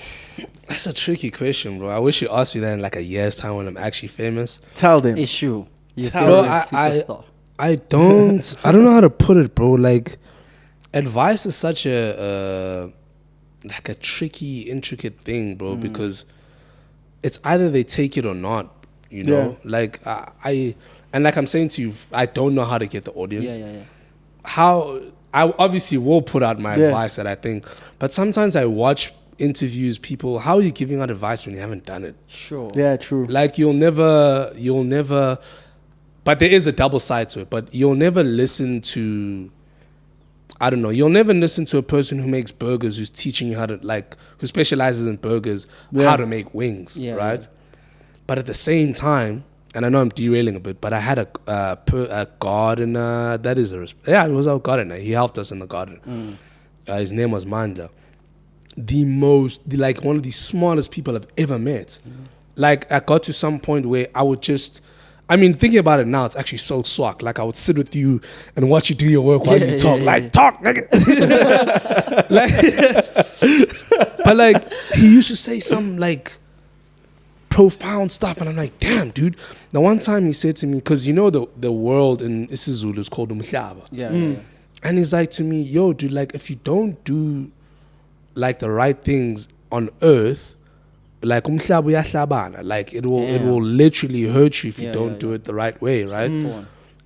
That's a tricky question, bro. I wish you asked me that in like a year's time when I'm actually famous. Tell them. Issue. You Tell feel them. like superstar. I don't know how to put it, bro. Like, advice is such a like a tricky, intricate thing, bro, because it's either they take it or not, you know? Like, and like I'm saying to you, I don't know how to get the audience. How I obviously will put out my advice that I think, but sometimes I watch interviews, people, how are you giving out advice when you haven't done it? Sure. Yeah, true. Like, you'll never, but there is a double side to it, but you'll never listen to, I don't know, you'll never listen to a person who makes burgers who's teaching you how to, like, who specializes in burgers, how to make wings, right? But at the same time, and I know I'm derailing a bit, but I had a gardener, it was our gardener. He helped us in the garden. His name was Manda. Like, one of the smartest people I've ever met. Like, I got to some point where I would just, I mean, thinking about it now, it's actually so swag. Like, I would sit with you and watch you do your work while you talk. Talk, nigga. Like, but like, he used to say some like profound stuff, and I'm like, damn, dude. The one time he said to me, because you know the world in isiZulu is called Umhlaba. And he's like to me, yo, dude, like, if you don't do like the right things on earth, like umhlaba uyahlabana, like it will literally hurt you if you don't do it the right way, right?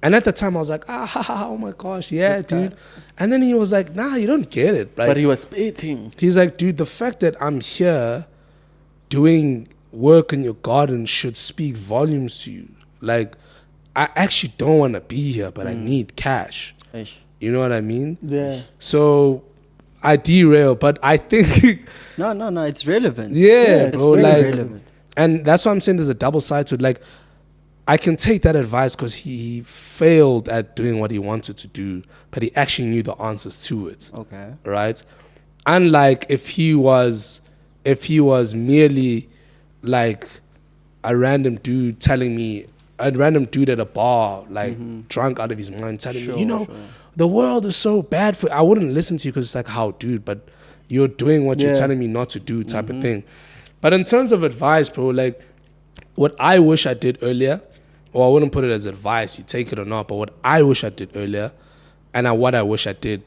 And at the time I was like, oh my gosh, dude. And then he was like, nah, you don't get it, right? But he was spitting. He's like, dude, the fact that I'm here doing work in your garden should speak volumes to you. Like, I actually don't want to be here, but I need cash. You know what I mean? Yeah. So I derail, but I think no, it's relevant. Yeah, bro, it's like, relevant. And that's why I'm saying there's a double side to it. Like, I can take that advice because he failed at doing what he wanted to do, but he actually knew the answers to it. Okay. Right? Unlike if he was merely like a random dude at a bar, like drunk out of his mind, telling me, you know, the world is so bad for, I wouldn't listen to you because it's like, how, dude, but you're doing what you're telling me not to do, type of thing. But in terms of advice, bro, like, what I wish I did earlier, or I wouldn't put it as advice, you take it or not, but what I wish I did earlier, and what I wish I did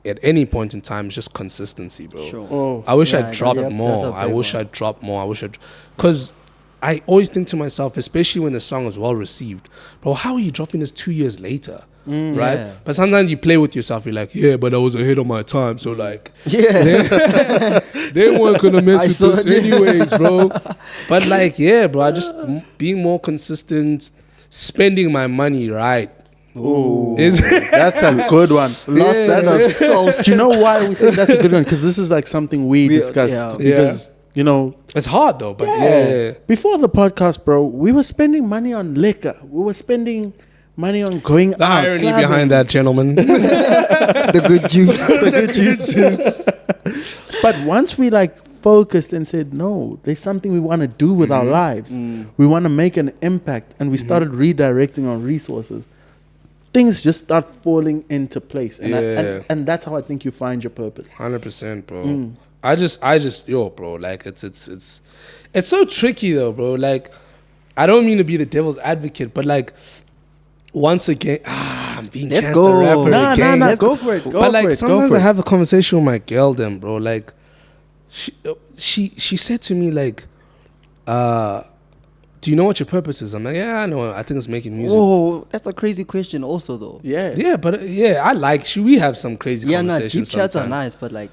at any point in time is just consistency, bro. I wish I dropped more. I wish I dropped more. Because I always think to myself, especially when the song is well received, bro, how are you dropping this 2 years later? right? Yeah. But sometimes you play with yourself. You're like, yeah, but I was ahead of my time, so like, Yeah. they weren't gonna mess I with saw this it. anyways, bro. But like, yeah, bro, I just being more consistent, spending my money right. Ooh, Is that's a good one. Lost in the sauce. Do you know why we think that's a good one? Because this is like something we discussed. yeah. Because you know, it's hard though, but yeah. Before the podcast, bro, we were spending money on liquor. We were spending money on going The out. irony clubbing. behind that, gentlemen. The good juice. The good juice. But once we like focused and said, no, there's something we want to do with our lives. We want to make an impact, and we started redirecting our resources. Things just start falling into place, and and that's how I think you find your purpose. 100%, bro. I just, yo, bro, like it's so tricky though, bro. Like, I don't mean to be the devil's advocate, but like, once again, I'm being Let's Chance go. the Rapper again. Nah, go for it. But like, sometimes I have a conversation with my girl, then, bro. Like, she said to me like, do you know what your purpose is? I'm like, yeah, I know. I think it's making music. Oh, that's a crazy question also though. Yeah, but I like, we have some crazy Yeah, no, conversations deep chats are sometimes. nice, but like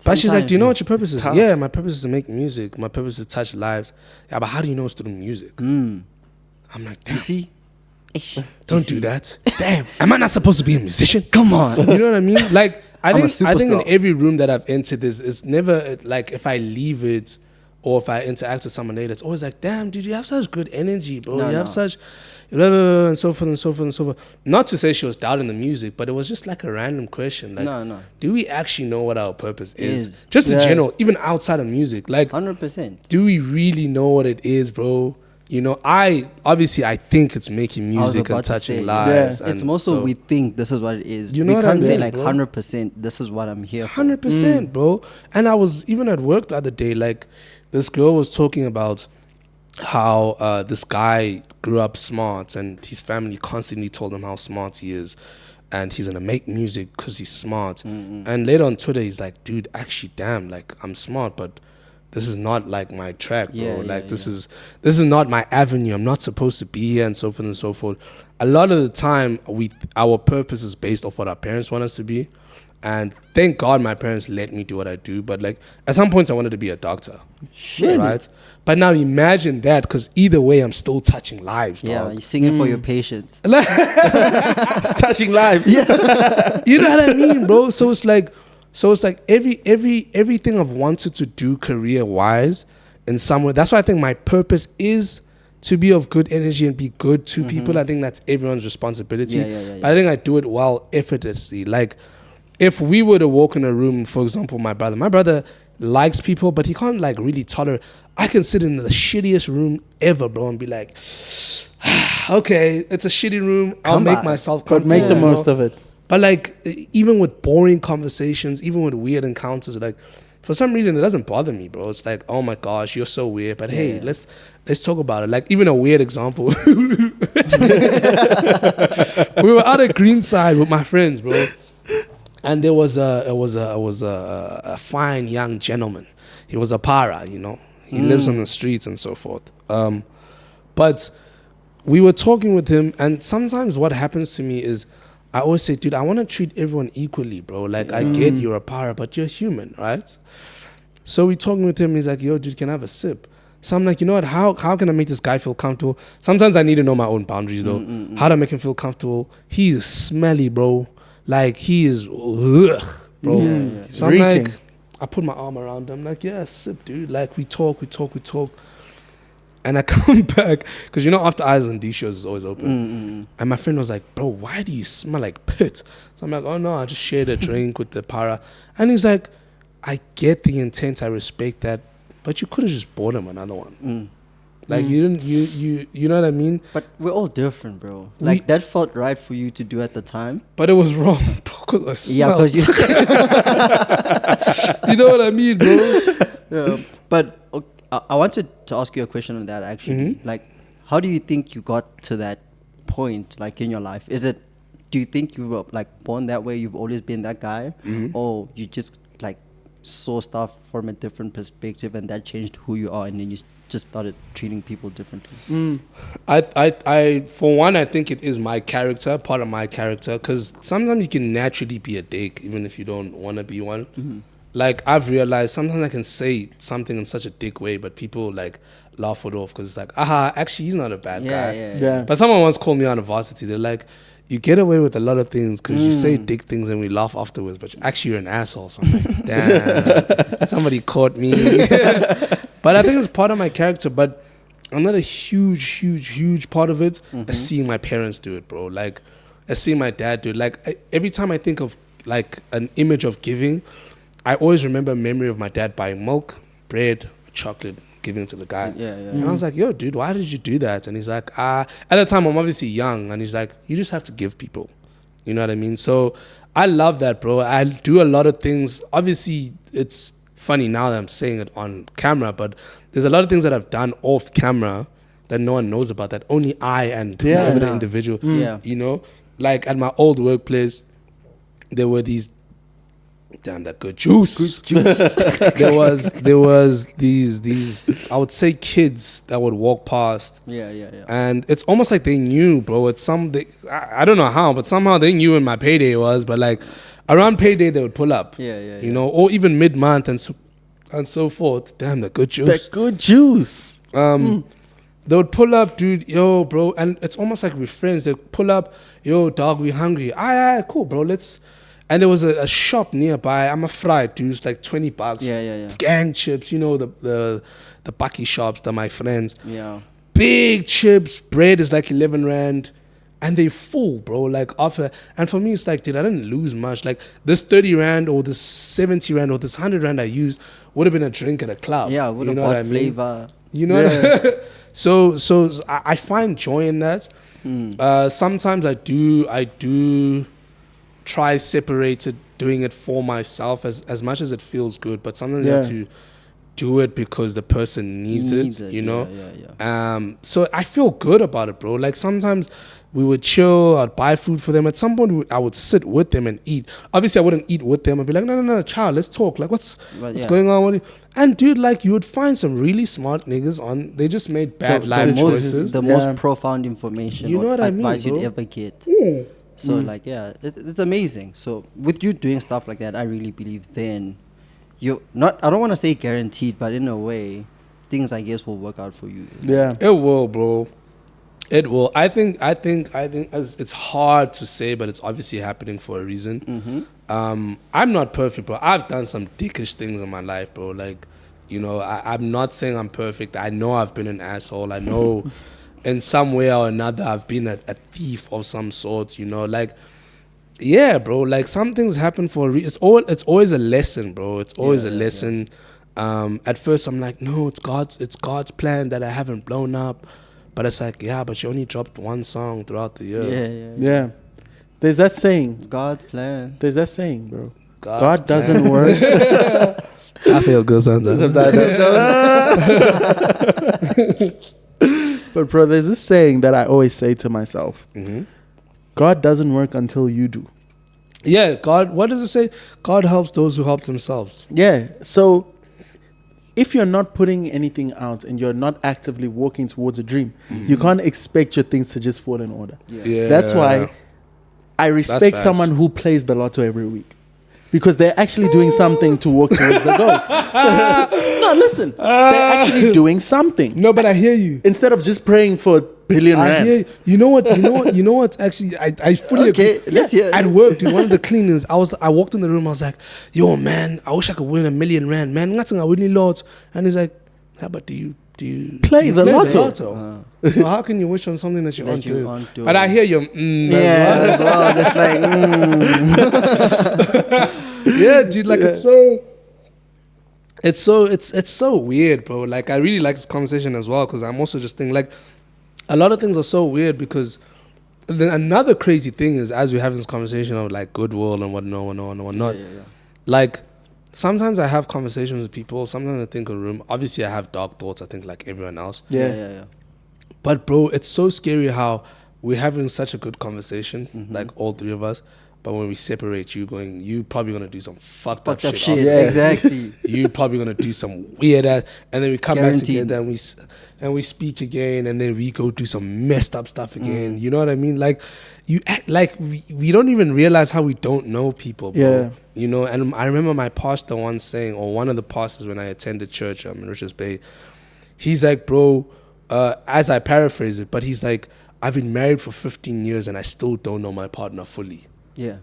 But she's like, do you know what your sometimes purpose is? tough. Yeah, my purpose is to make music. My purpose is to touch lives. Yeah, but how do you know it's through music? I'm like, damn, you see? don't do that. Damn, am I not supposed to be a musician? Come on. You know what I mean? Like, I I'm a think in superstar. every room that I've entered, it's never like if I leave it or if I interact with someone later, it's always like, damn, dude, you have such good energy, bro. No, you have no. such, blah, blah, blah, and so forth and so forth and so forth. Not to say she was doubting the music, but it was just like a random question. Like, No. do we actually know what our purpose is? Is. Just in Yeah. general, even outside of music. Like, 100%. do we really know what it is, bro? You know, I think it's making music and about to touching say, lives. It's and more so so we think this is what it is. You know we what can't I say mean, like bro? 100% this is what I'm here for. 100%, bro. And I was even at work the other day, like this girl was talking about how this guy grew up smart and his family constantly told him how smart he is and he's gonna make music because he's smart. And later on Twitter, he's like, dude, actually, damn, like I'm smart, but this is not like my track, bro. Yeah, like yeah, this is not my avenue. I'm not supposed to be here, and so forth and so forth. A lot of the time, our purpose is based off what our parents want us to be, and thank God my parents let me do what I do. But like at some points, I wanted to be a doctor, right? But now imagine that, because either way, I'm still touching lives, Yeah, dog. you're singing for your patients. It's touching lives. You know what I mean, bro? So it's like everything I've wanted to do career wise in some way. That's why I think my purpose is to be of good energy and be good to people. I think that's everyone's responsibility. Yeah. But I think I do it well effortlessly. Like if we were to walk in a room, for example, my brother likes people, but he can't like really tolerate. I can sit in the shittiest room ever, bro, and be like, okay, it's a shitty room. I'll Come make back. myself But comfortable. make the you know? most of it. But like, even with boring conversations, even with weird encounters, like for some reason it doesn't bother me, bro. It's like, oh my gosh, you're so weird. But hey, let's talk about it. Like even a weird example. We were out at Greenside with my friends, bro, and there was a fine young gentleman. He was a para, you know. He lives on the streets and so forth. But we were talking with him, and sometimes what happens to me is, I always say, dude, I want to treat everyone equally, bro. Like, I get you're a para, but you're human, right? So we're talking with him. He's like, yo, dude, can I have a sip? So I'm like, you know what? How can I make this guy feel comfortable? Sometimes I need to know my own boundaries, though. How to make him feel comfortable? He is smelly, bro. Like, he is, ugh, bro. Yeah. So I'm Reeking. like, I put my arm around him. Like, yeah, sip, dude. Like, we talk. And I come back, because you know, after Eyes on D shows is always open. And my friend was like, bro, why do you smell like pit? So I'm like, oh no, I just shared a drink with the para. And he's like, I get the intent, I respect that, but you could have just bought him another one. Like you didn't, you know what I mean? But we're all different, bro. Like that felt right for you to do at the time. But it was wrong, because I smelled. Yeah, because you. You know what I mean, bro? Yeah, but okay, I wanted to ask you a question on that actually. Like, how do you think you got to that point, like in your life? Do you think you were like born that way? You've always been that guy, or you just like saw stuff from a different perspective and that changed who you are, and then you just just started treating people differently? I for one, I think it is my character, part of my character, because sometimes you can naturally be a dick, even if you don't want to be one. Mm-hmm. Like, I've realized sometimes I can say something in such a dick way, but people like laugh it off because it's like, actually, he's not a bad guy. Yeah. But someone once called me on a varsity. They're like, you get away with a lot of things because you say dick things and we laugh afterwards, but actually you're an asshole. So I'm like, damn, somebody caught me. But I think it's part of my character. But another huge part of it is seeing my parents do it, bro. Like, I see my dad do it. Like, every time I think of like an image of giving, I always remember a memory of my dad buying milk, bread, chocolate, giving it to the guy. And I was like, yo, dude, why did you do that? And he's like, at the time I'm obviously young, and he's like, you just have to give people. You know what I mean? So I love that, bro. I do a lot of things. Obviously, it's funny now that I'm saying it on camera, but there's a lot of things that I've done off camera that no one knows about, that only I and the individual, you know? Like at my old workplace, there were these, damn, that good juice. there was these I would say kids that would walk past. And it's almost like they knew, bro. It's I don't know how, but somehow they knew when my payday was. But like around payday, they would pull up. You know, or even mid-month and so forth. Damn, the good juice. That good juice. They would pull up, dude, yo, bro, and it's almost like we're friends. They'd pull up, yo, dog, we hungry. All right, cool, bro, let's. And there was a shop nearby. I'm a fried, dude. It's like $20. Gang chips, you know, the Baki shops, they're my friends. Big chips, bread is like 11 Rand. And they full, bro. Like offer. And for me, it's like, dude, I didn't lose much. Like this 30 Rand or this 70 Rand or this 100 Rand I used would have been a drink at a club. Yeah, would have bought flavor. You know what I mean? So I find joy in that. Sometimes I do try separated doing it for myself as much as it feels good, but sometimes you have to do it because the person needs it, you know. So I feel good about it, bro. Like sometimes we would chill, I'd buy food for them. At some point I would sit with them and eat. Obviously I wouldn't eat with them. I'd be like, no, child, let's talk. Like what's going on? And dude, like you would find some really smart niggas on. They just made bad life choices. The most profound information, you know what I mean, advice bro? you'd ever get. So like, it's amazing. So with you doing stuff like that, I really believe then you're not, I don't want to say guaranteed, but in a way, things I guess will work out for you. It will, bro. It will. I think it's hard to say, but it's obviously happening for a reason. I'm not perfect, bro. I've done some dickish things in my life, bro. Like, you know, I'm not saying I'm perfect. I know I've been an asshole. I know in some way or another I've been a thief of some sort, you know. Like, yeah, bro. Like some things happen for a reason. It's always a lesson, bro. It's always a lesson. At first I'm like, no, it's God's plan that I haven't blown up. But it's like, but you only dropped one song throughout the year. Yeah. There's that saying. God's plan. There's that saying, bro. God doesn't work. I feel good sometimes. But bro, there's this saying that I always say to myself. God doesn't work until you do. Yeah, God, what does it say? God helps those who help themselves. Yeah. So if you're not putting anything out and you're not actively walking towards a dream, you can't expect your things to just fall in order. That's why I respect someone who plays the lotto every week, because they're actually doing something to walk towards the goals. No, listen, they're actually doing something. No, but I hear you. Instead of just praying for billion rand. I hear you. You know what? Actually, I fully agree. Let's hear. At work, dude, one of the cleaners, I walked in the room. I was like, "Yo, man, I wish I could win $1 million, man. Nothing I win lot." And he's like, "How about do you play the lotto? Well, how can you wish on something that you aren't doing?" But I hear you. As well. It's like, yeah, dude. Like it's so weird, bro. Like I really like this conversation as well, because I'm also just thinking like a lot of things are so weird, because then another crazy thing is, as we have this conversation of like goodwill and whatnot, like sometimes I have conversations with people. Sometimes I think in a room. Obviously, I have dark thoughts. I think like everyone else. Yeah. But bro, it's so scary how we're having such a good conversation, like all three of us. But when we separate, you probably gonna do some fucked up Fucked up shit. shit. Yeah. Exactly. You probably gonna do some weird ass, and then we come back Guaranteed. together and we speak again, and then we go do some messed up stuff again. You know what I mean? Like you act like we don't even realize how we don't know people, bro. Yeah. You know, and I remember my pastor once saying, or one of the pastors when I attended church in Richards Bay, he's like, bro, as I paraphrase it, but he's like, I've been married for 15 years and I still don't know my partner fully. Yeah.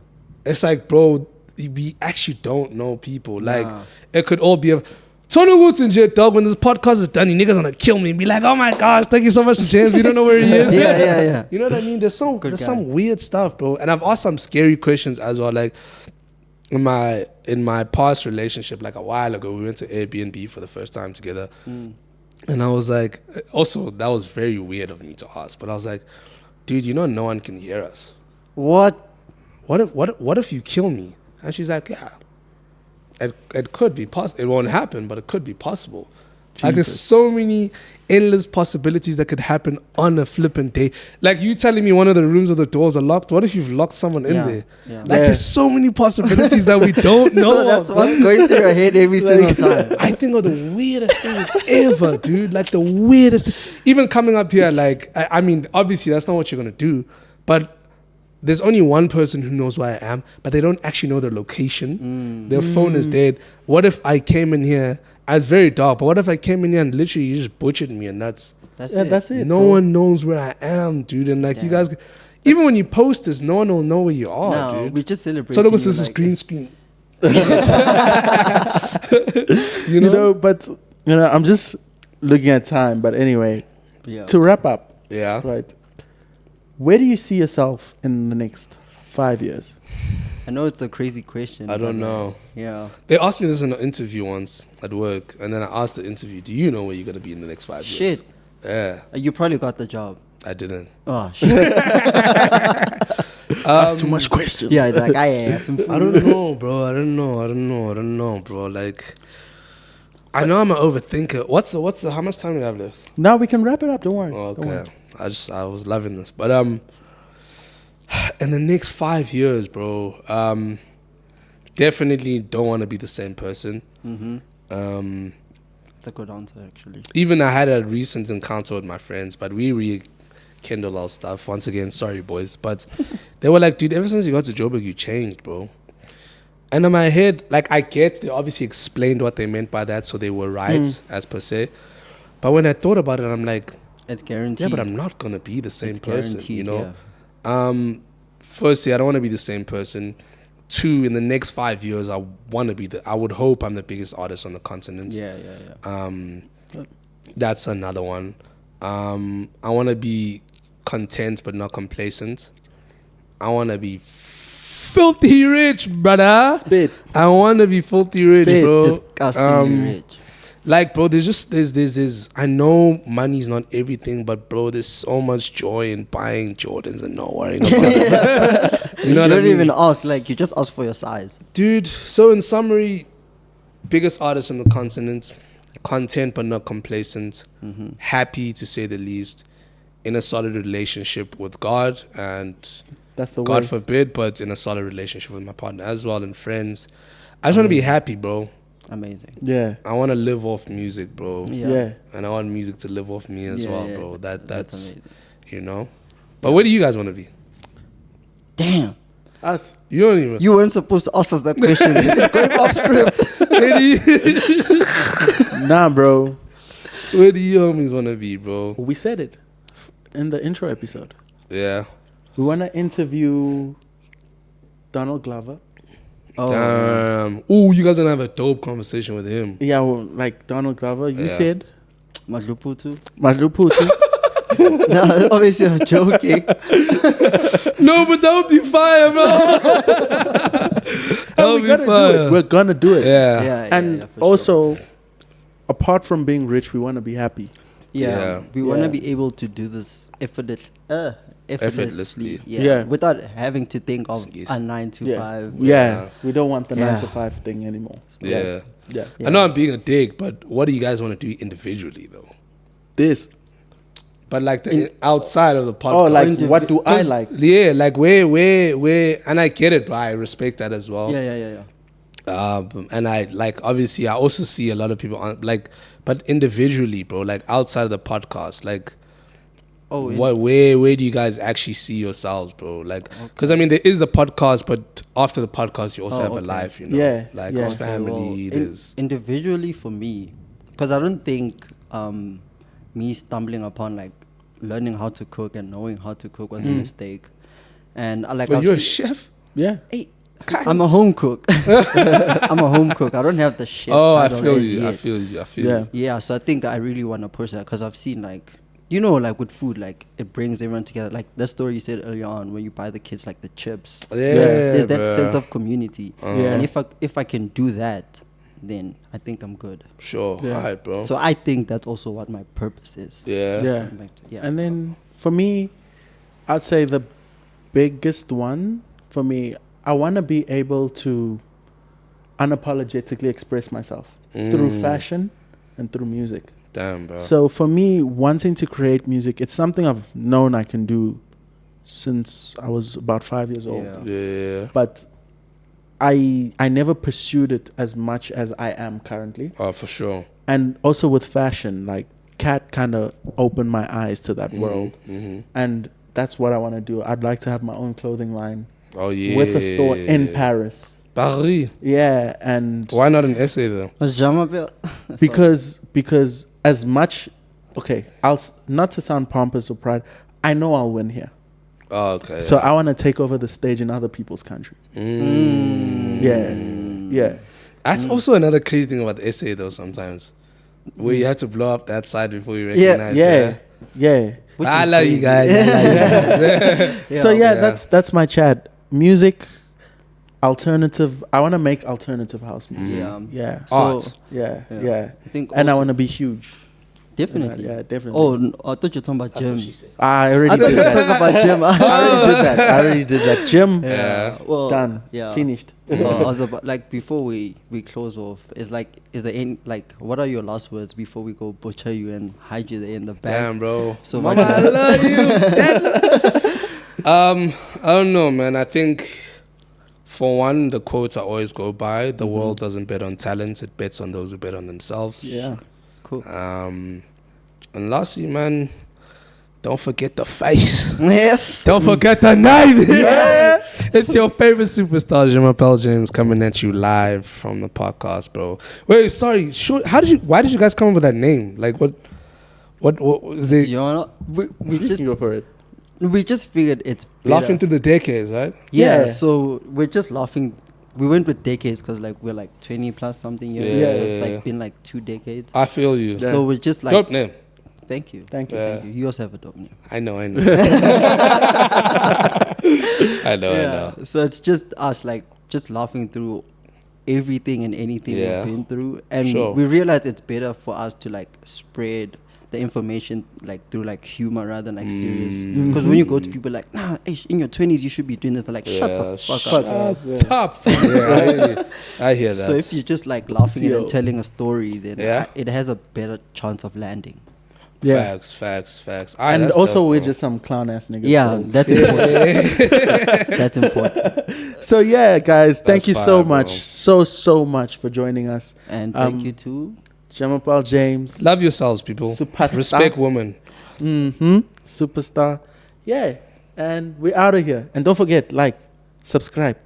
It's like, bro, we actually don't know people. Like, Nah. it could all be a Tony Woodson, jet dog. When this podcast is done, you niggas gonna kill me and be like, oh my gosh, thank you so much to James. We don't know where he is. Yeah. You know what I mean? There's Good guy. some weird stuff, bro. And I've asked some scary questions as well. Like in my past relationship, like a while ago, we went to Airbnb for the first time together. And I was like, also that was very weird of me to ask, but I was like, dude, you know no one can hear us. What? What if you kill me? And she's like, yeah, it could be possible. It won't happen, but it could be possible. Like there's so many endless possibilities that could happen on a flipping day. Like you telling me one of the rooms or the doors are locked. What if you've locked someone in there? Yeah. Like there's so many possibilities that we don't know. So that's of, what's going through your head every single time. I think of the weirdest things ever, dude. Like the weirdest. Even coming up here, like I mean, obviously that's not what you're gonna do, but there's only one person who knows where I am, but they don't actually know their location. Their phone is dead. What if I came in here? It's very dark, but what if I came in here and literally you just butchered me and that's That's it. no bro. one knows where I am, dude. And like you guys, even when you post this, no one will know where you are, No, dude. we just celebrate. So this is green screen. You know, but I'm just looking at time. But anyway, Yeah. to wrap up, Yeah. right? Where do you see yourself in the next 5 years? I know it's a crazy question. I don't but, know. Yeah. They asked me this in an interview once at work, and then I asked the interview, "Do you know where you're gonna be in the next 5 years?" Shit. Yeah, You probably got the job. I didn't. Oh shit. That's too much questions. Yeah, like I asked him. I don't know, bro. I don't know, bro. Like, I know I'm an overthinker. What's the? How much time do we have left? Now we can wrap it up. Don't worry. Oh, Don't worry. okay. I was loving this, but in the next 5 years, bro, definitely don't want to be the same person. That's a good answer, actually. Even I had a recent encounter with my friends, but we rekindled our stuff. Once again, sorry, boys. But they were like, dude, ever since you got to Joburg, you changed, bro. And in my head, like, I get, they obviously explained what they meant by that, so they were right, as per se. But when I thought about it, I'm like, It's guaranteed. yeah, but I'm not going to be the same It's person, guaranteed, you know? yeah. Firstly, I don't want to be the same person. Two, in the next 5 years, I would hope I'm the biggest artist on the continent. Yeah. That's another one. I want to be content but not complacent. I want to be filthy rich, brother. Spit. I want to be filthy rich, Spit bro. disgustingly rich. Like, bro, there's I know money's not everything, but bro, there's so much joy in buying Jordans and not worrying about it. You know You what I don't mean? even ask, like, you just ask for your size. Dude, so in summary, biggest artist on the continent, content but not complacent, happy to say the least, in a solid relationship with God, and That's the God word. forbid, but in a solid relationship with my partner as well and friends. I just want to be happy, bro. Amazing. Yeah. I want to live off music, bro. Yeah. And I want music to live off me as Yeah, well, yeah. bro. That's amazing. you know. But where do you guys want to be? Damn. Us. You don't even. You weren't supposed to ask us that question. It's going off script. Nah, bro. Where do you homies want to be, bro? We said it in the intro episode. Yeah. We want to interview Donald Glover. Oh, Damn. Ooh, you guys gonna have a dope conversation with him. Yeah, well, like Donald Glover. You Yeah. said Madluputu. Madluputu. No, obviously I'm joking. No, but that would be fire, bro. And we gotta do it. We're gonna do it. Yeah. Yeah, And for sure. also, apart from being rich, we want to be happy. Yeah, we want Yeah. to be able to do this effortlessly. Effortlessly. Yeah. Without having to think of Yes. a 9 to Yeah. 5. Yeah. We don't want the 9 to Yeah. 5 thing anymore. Yeah. Yeah. Yeah. I know I'm being a dick, but what do you guys want to do individually, though? This. but like the outside of the podcast. Oh, like what do I like? Yeah, like where, and I get it, bro. I respect that as well. Yeah. And I like obviously I also see a lot of people on like, but individually, bro. Like outside of the podcast, like. Where do you guys actually see yourselves, bro? Like, because I mean, there is a podcast, but after the podcast, you also have a life, you know? Yeah, like yeah. it's family. There's individually for me, because I don't think me stumbling upon like learning how to cook and knowing how to cook was a mistake. And I like. But you're a chef? Yeah. Hey, I'm a home cook. I'm a home cook. I don't have the chef. Oh, I title feel as you. I yet. feel you. I feel Yeah. you. Yeah, so I think I really want to push that because I've seen like, you know, like with food, like it brings everyone together. Like that story you said earlier on, when you buy the kids like the chips. Yeah, There's that bruh. sense of community. Yeah. And if I can do that, then I think I'm good. Sure. Yeah. All right, bro. So I think that's also what my purpose is. Yeah. Yeah. Yeah. And then for me, I'd say the biggest one for me, I want to be able to unapologetically express myself through fashion and through music. Damn, bro. So for me, wanting to create music, it's something I've known I can do since I was about 5 years old. Yeah. Yeah. But I never pursued it as much as I am currently. Oh, for sure. And also with fashion, like Kat kind of opened my eyes to that world. Mm-hmm. And that's what I want to do. I'd like to have my own clothing line Oh, yeah. with a store in Paris. Paris. Yeah, and Why not an essay though? Jemapelle. because as much, okay, not to sound pompous or proud, I know I'll win here. Oh, okay. So I want to take over the stage in other people's country. Yeah. That's also another crazy thing about the essay though. Sometimes, where you have to blow up that side before you recognize. Yeah. I love you guys. So that's my chat. Music, alternative. I want to make alternative house music. Yeah. Art. Yeah. I think And I also- want to be huge. Definitely. Yeah, definitely. Oh, I thought you were talking about That's gym. what she said. I already I thought did you were that. talking about gym. I already did that. Gym, Yeah. Well, done. Yeah. Finished. I was about like before we close off. Is there any like what are your last words before we go butcher you and hide you there in the back? Damn, bro. So Mama, I love you. I don't know, man. I think for one, the quotes I always go by: the world doesn't bet on talent; it bets on those who bet on themselves. Yeah. Cool. And lastly, man, don't forget the face. Yes. Don't forget the knife. Yeah. It's your favorite superstar, Jemapelle James, coming at you live from the podcast, bro. Wait, sorry. Why did you guys come up with that name? Like, what is it? You know, we You just can go for it. we just figured it's better. Laughing through the decades, right? Yeah, Yeah. so we're just laughing. We went with decades because like we're like 20 plus something years. Yeah, so yeah, it's yeah. like been like 2 decades. I feel you. Yeah. So we're just like Dope name. Thank you. Thank you. Yeah. Thank you. You also have a dope name. I know. I know. So it's just us like just laughing through everything and anything Yeah. we've been through. And Sure. we realized it's better for us to like spread the information like through like humor rather than like serious. Because when you go to people like, nah, in your 20s you should be doing this, they're like, shut the fuck up. Top. Yeah, I hear that. So if you're just like laughing Yo. and telling a story, then Yeah. it has a better chance of landing. Yeah. Facts. And That's also dope, we're bro. just some clown ass niggas. Yeah, bro. that's important. That's important. So yeah, guys, thank That's you fire, so bro. much, so much for joining us. And thank you to Jemapelle James, Love yourselves, people. Superstar. Respect women. superstar. Yeah, and we're out of here. And don't forget, like, subscribe.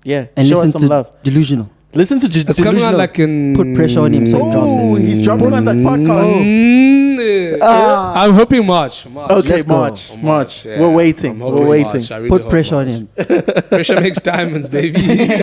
Yeah, and show listen us some to love. Delusional. Listen to It's coming out Delusional. like in. Put pressure on him so he drops Oh, it. he's dropping on that podcast. I'm hoping March. Okay, Let's go. March. Yeah. We're waiting. I'm hoping We're waiting. March. I really Put hope pressure on March. him. Pressure makes diamonds, baby.